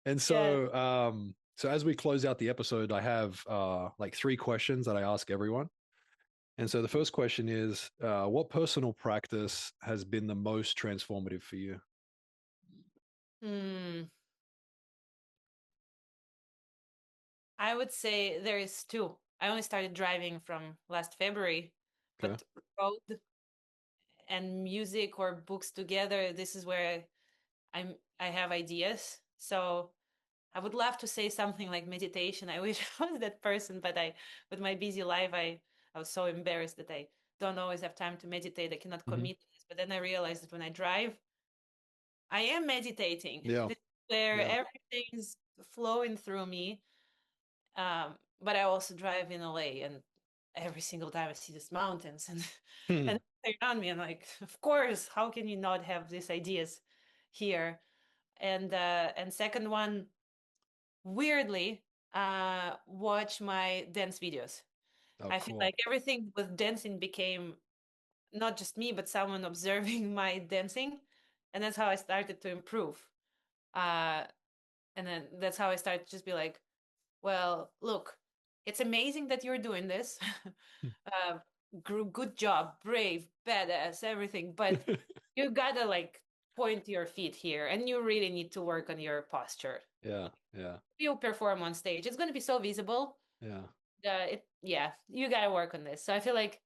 And Yeah. so as we close out the episode, I have like three questions that I ask everyone. And so the first question is, what personal practice has been the most transformative for you? Hmm. I would say there is two. I only started driving from last February, Okay. but road and music or books together, this is where I have ideas. So I would love to say something like meditation. I wish I was that person, but with my busy life, I was so embarrassed that I don't always have time to meditate. I cannot Hmm. commit to this. But then I realized that when I drive, I am meditating. Yeah. This is where Yeah. everything's flowing through me. But I also drive in LA, and every single time I see these mountains and Hmm. and they're on me, I'm like, of course, how can you not have these ideas here? And second one, weirdly, watch my dance videos. Oh, I feel cool. like everything with dancing became not just me, but someone observing my dancing. And that's how I started to improve. Uh, and then that's how I started to just be like, well, look, it's amazing that you're doing this. uh, Good job, brave, badass, everything. But you gotta like point your feet here, and you really need to work on your posture. Yeah, yeah, You perform on stage, it's gonna be so visible. yeah. Yeah, you gotta work on this. So I feel like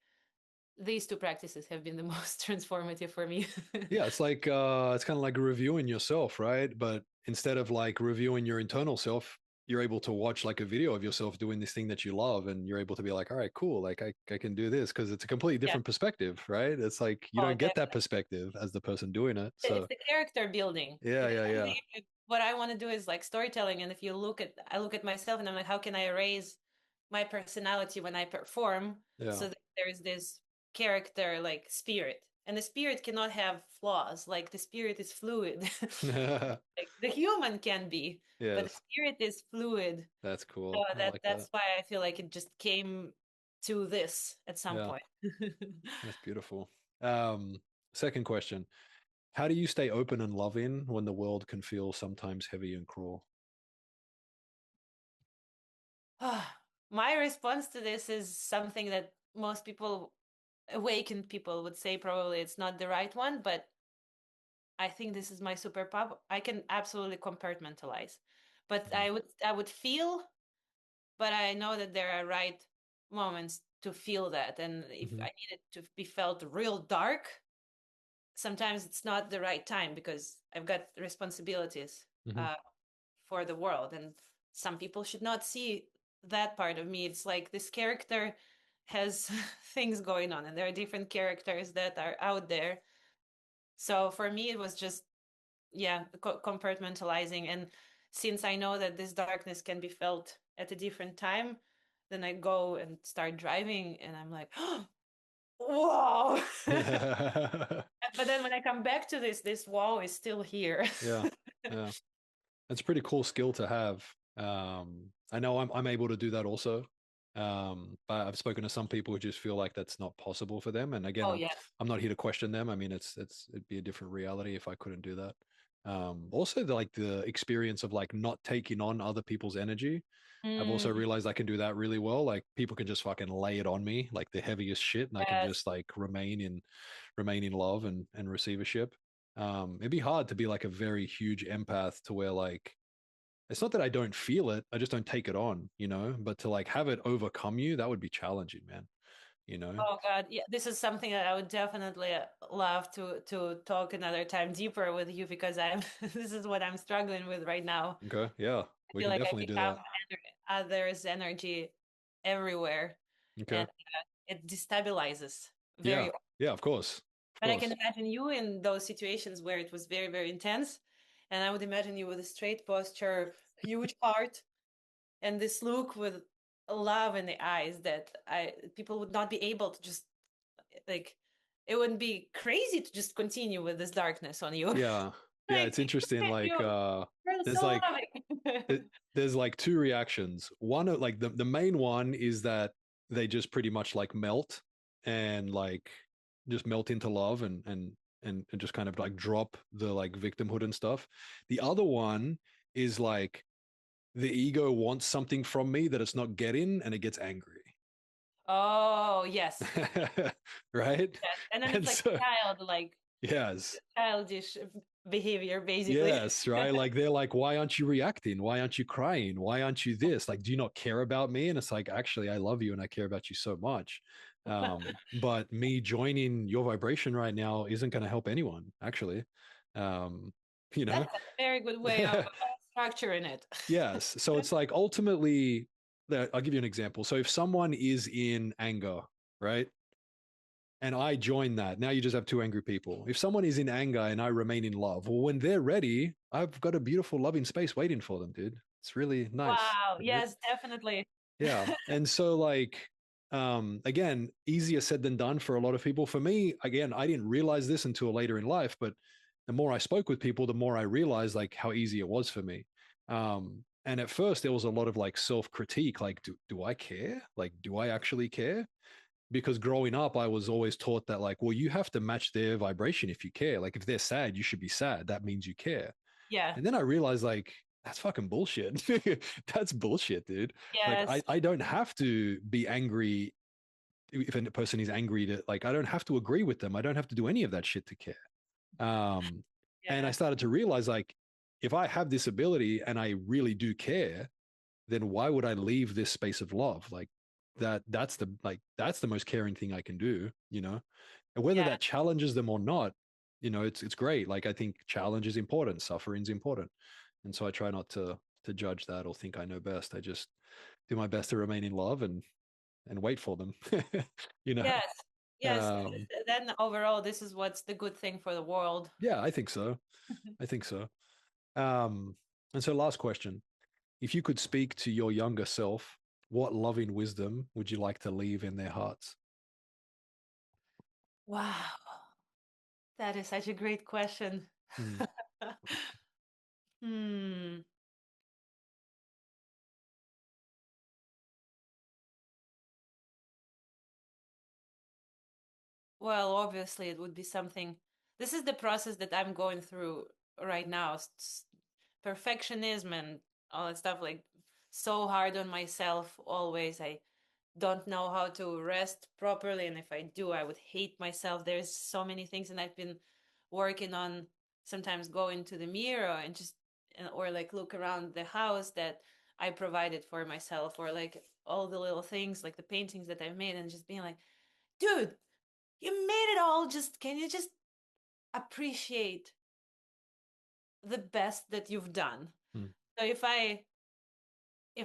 these two practices have been the most transformative for me. Yeah, it's kind of like reviewing yourself, right? But instead of like reviewing your internal self, you're able to watch like a video of yourself doing this thing that you love, and you're able to be like, all right, cool, like I can do this because it's a completely Yeah. different perspective, right? It's like you Oh, don't get that perspective as the person doing it. it's So the character building. yeah, yeah, yeah, What I want to do is like storytelling. And if you look at, I look at myself and I'm like, how can I erase my personality when I perform yeah. so that there's this character like spirit? And the spirit cannot have flaws. Like the spirit is fluid. Like the human can be, but the Yes, spirit is fluid. that's So cool. I that like that. that's why I feel like it just came to this at some Yeah, point. that's beautiful. Um, Second question. How do you stay open and loving when the world can feel sometimes heavy and cruel? My response to this is something that most people, awakened people, would say probably it's not the right one, but I think this is my superpower. I can absolutely compartmentalize, but Mhm. I would feel, but I know that there are right moments to feel that, and if I Mhm. need it to be felt real dark, sometimes it's not the right time because I've got responsibilities Mhm. uh, for the world, and some people should not see that part of me. It's like this character has things going on, and there are different characters that are out there. So for me, it was just, yeah, compartmentalizing. And since I know that this darkness can be felt at a different time, then I go and start driving, and I'm like, whoa. But then when I come back to this wall is still here. Yeah, yeah. It's a pretty cool skill to have. I know I'm able to do that also. But I've spoken to some people who just feel like that's not possible for them. And again, Oh yeah. I'm not here to question them. I mean, it'd be a different reality if I couldn't do that. Also, like the experience of like not taking on other people's energy. I've also Mm, realized I can do that really well. Like people can just fucking lay it on me, like the heaviest shit, and I can yes. just like remain in love and receivership. It'd be hard to be like a very huge empath to where like it's not that I don't feel it, I just don't take it on, you know. But to like have it overcome you, that would be challenging, man. You know. Oh God, yeah, this is something that I would definitely love to talk another time deeper with you because I'm this is what I'm struggling with right now. Okay. Yeah, I we feel can like I definitely do become that. others' energy everywhere, Okay. and it destabilizes Yeah. very. Yeah. Of course. Of But I can course. imagine you in those situations where it was very, very intense, and I would imagine you with a straight posture, huge heart, and this look with love in the eyes that I people would not be able to just like, it wouldn't be crazy to just continue with this darkness on you. Yeah. Yeah. Like, It's interesting. you're There's so like loving. it, there's like two reactions. One, like the main one is that they just pretty much like melt and like just melt into love and just kind of like drop the like victimhood and stuff. The other one is like the ego wants something from me that it's not getting and it gets angry. Oh yes, Right? yes, and then it's And like so like yes. childish behavior, basically. Yes, right. Like they're like, why aren't you reacting? Why aren't you crying? Why aren't you this? Like, do you not care about me? And it's like, actually, I love you and I care about you so much. But me joining your vibration right now isn't going to help anyone, actually. Um, you know? That's a very good way of structuring it. Yes. So it's like ultimately, I'll give you an example. So if someone is in anger, right? And I join that. Now you just have two angry people. If someone is in anger and I remain in love, well, when they're ready, I've got a beautiful, loving space waiting for them, dude. It's really nice. Wow, yes, definitely. Yeah. And so, like, Again, easier said than done for a lot of people. For me, again, I didn't realize this until later in life, but the more I spoke with people, the more I realized like how easy it was for me. And at first there was a lot of like self-critique, like, do I care? Like, do I actually care? Because growing up, I was always taught that, like, well, you have to match their vibration if you care. Like, if they're sad, you should be sad. That means you care. Yeah. And then I realized, like, that's fucking bullshit. That's bullshit, dude. Like, I, Yes. I don't have to be angry if a person is angry to, like, I don't have to agree with them. I don't have to do any of that shit to care. Um, and I Yeah. started to realize, like, if I have this ability and I really do care, then why would I leave this space of love? Like that's the most caring thing I can do, you know? And whether Yeah. that challenges them or not, it's great. Like I think challenge is important, suffering's important. And so I try not to judge that or think I know best. I just do my best to remain in love and wait for them. you know? Yes. Yes. Um Then overall, this is what's the good thing for the world. yeah, I think so. I think so. Um and so last question. If you could speak to your younger self, what loving wisdom would you like to leave in their hearts? Wow. That is such a great question. Mm, Hmm. Well, obviously, it would be something. This is the process that I'm going through right now. Perfectionism and all that stuff, like so hard on myself always. I don't know how to rest properly. And if I do, I would hate myself. There's so many things, and I've been working on sometimes going to the mirror and just, or like look around the house that I provided for myself, or like all the little things, like the paintings that I've made, and just being like, dude, you made it all. Just can you just appreciate the best that you've done? mm, So if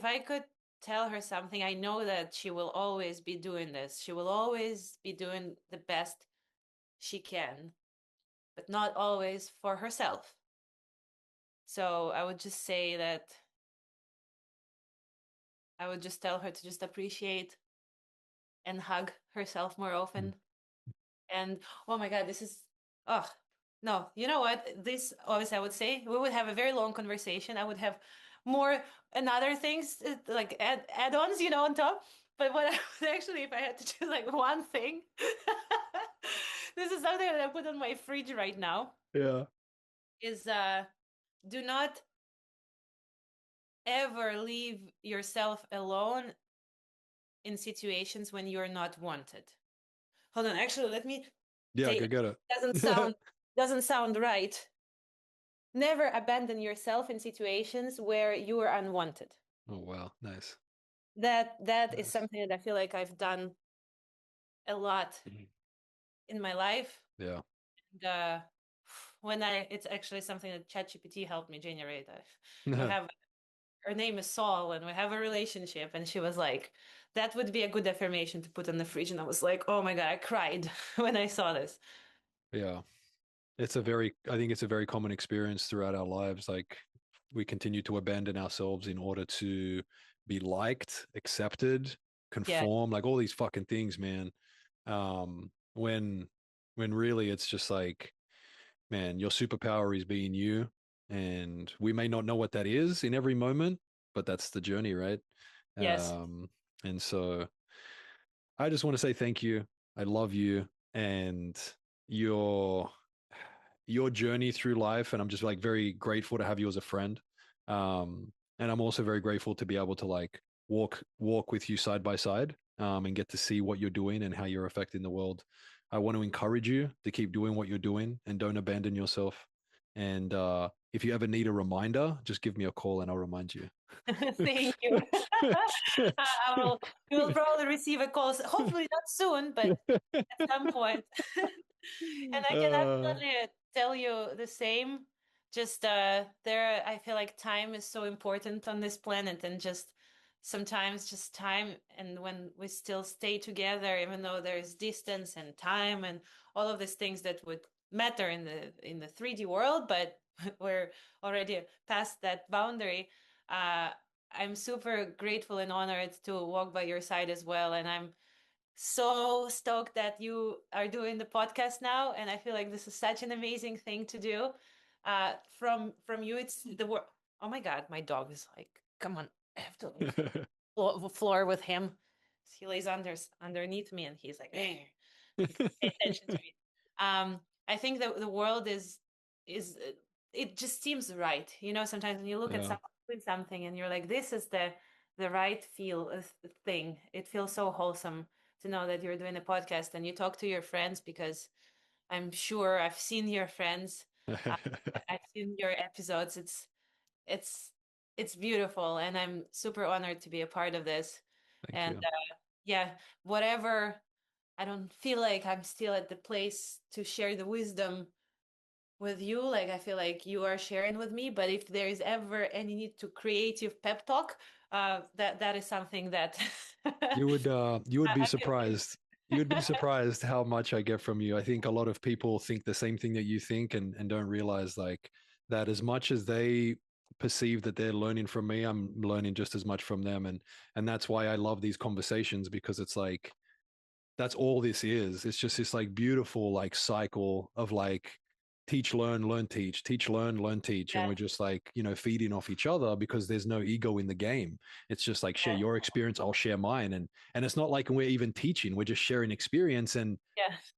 I could tell her something, I know that she will always be doing this. She will always be doing the best she can, but not always for herself. So I would just say that I would just tell her to just appreciate and hug herself more mm. often. And oh my God, this is, oh, no, you know what? This, obviously, I would say we would have a very long conversation. I would have more and other things like add-ons, on top. But what I would actually, if I had to choose like one thing, this is something that I put on my fridge right now, Yeah. is do not ever leave yourself alone in situations when you're not wanted. Hold on, actually, let me Yeah, say go get doesn't it. sound right. Never abandon yourself in situations where you are unwanted. Oh wow, nice. That is Nice. something that I feel like I've done a lot Mhm. in my life. Yeah. And, when it's actually something that ChatGPT helped me generate. We have her name is Saul, and we have a relationship. And she was like, "That would be a good affirmation to put on the fridge." And I was like, "Oh my God!" I cried when I saw this. Yeah. I think it's a very common experience throughout our lives. Like we continue to abandon ourselves in order to be liked, accepted, Yeah. conform, like all these fucking things, man. When really it's just like, man, your superpower is being you. And we may not know what that is in every moment, but that's the journey, right? Yes. Um, and so I just want to say thank you. I love you and your your journey through life. And I'm just like very grateful to have you as a friend. And I'm also very grateful to be able to like walk with you side by side and get to see what you're doing and how you're affecting the world. I want to encourage you to keep doing what you're doing and don't abandon yourself. And if you ever need a reminder, just give me a call and I'll remind you. Thank you. I will. You will probably receive a call, hopefully not soon, but at some point. And I can uh, absolutely tell you the same. Just I feel like time is so important on this planet, and just sometimes just time, and when we still stay together, even though there's distance and time and all of these things that would matter in the 3D world, but we're already past that boundary. Uh, I'm super grateful and honored to walk by your side as well, and I'm so stoked that you are doing the podcast now, and I feel like this is such an amazing thing to do. From you, it's the word. Oh my God, my dog is like, come on, I have to leave the floor with him. He lays underneath me, and he's like, hey, pay attention to me. I think that the world is it just seems right. You know, sometimes when you look at Yeah. something and you're like, this is the right thing. It feels so wholesome to know that you're doing a podcast and you talk to your friends, because I'm sure I've seen your friends. Uh, I've seen your episodes. It's it's beautiful, and I'm super honored to be a part of this. Thank And you. yeah, whatever. I don't feel like I'm still at the place to share the wisdom with you. Like I feel like you are sharing with me. But if there is ever any need to creative pep talk, that is something that You would be I feel like. surprised. You would be surprised how much I get from you. I think a lot of people think the same thing that you think and don't realize like that as much as they perceive that they're learning from me, I'm learning just as much from them. And that's why I love these conversations because it's like that's all this is. It's just this like beautiful like cycle of like teach, learn, learn, teach, learn, teach. And Yeah, we're just like, feeding off each other because there's no ego in the game. It's just like share yeah, your experience, I'll share mine. And it's not like we're even teaching, we're just sharing experience. And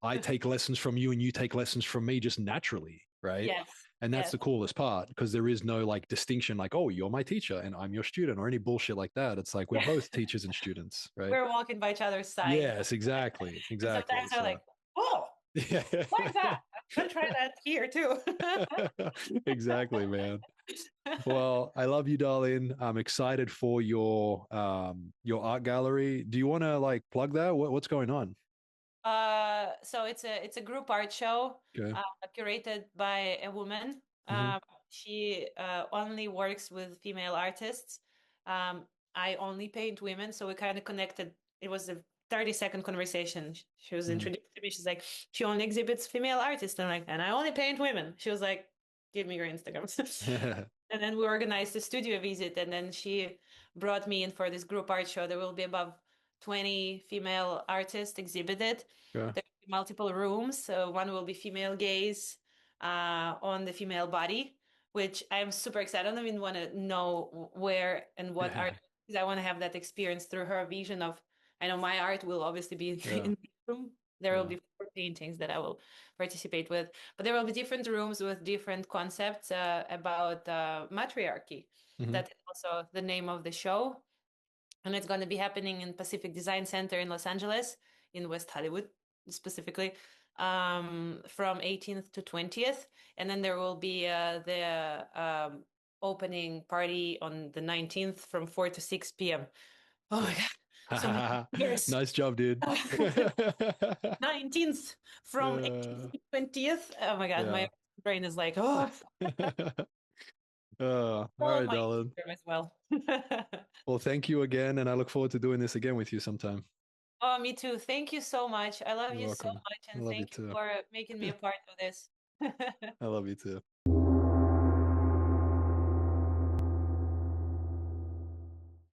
I yeah. take lessons from you and you take lessons from me just naturally, right? Yes, And that's yes. the coolest part because there is no like distinction like, oh, you're my teacher and I'm your student or any bullshit like that. It's like we're Yeah. both teachers and students, right? We're walking by each other's side. Yes, exactly. And Exactly. sometimes they're So like, whoa, yeah. what is that? I'm gonna try that here too. Exactly, man. Well, I love you, darling. I'm excited for your art gallery. Do you want to like plug that? What's going on? So it's a group art show, Okay. uh, curated by a woman. Hmm. She only works with female artists. Um, I only paint women, so we kind of connected. It was a 30-second conversation. She was Hmm. introduced to me. She's like, she only exhibits female artists. I'm like, and I only paint women. She was like, give me your Instagram. And then we organized a studio visit, and then she brought me in for this group art show. There will be above 20 female artists exhibited. Okay. There will be multiple rooms. So one will be female gaze on the female body, which I'm super excited. I don't even want to know where and what art, because I want to have that experience through her vision of, I know my art will obviously be Yeah. in the room. There will Yeah. be 4 paintings that I will participate with, but there will be different rooms with different concepts about matriarchy. Hmm. That is also the name of the show, and it's going to be happening in Pacific Design Center in Los Angeles, in West Hollywood specifically, from 18th to 20th. And then there will be the opening party on the 19th from 4 to 6 p.m. Oh my Cool. God, so many years. Nice job, dude. 19th from 18th uh, to 20th. Oh my God, yeah. my brain is like, oh, All follow right, my darling. Instagram as well. Well, thank you again, and I look forward to doing this again with you sometime. Oh, me too. Thank you so much. I love You're you so welcome. much, I and love you thank you too. for making me a part of this. I love you too.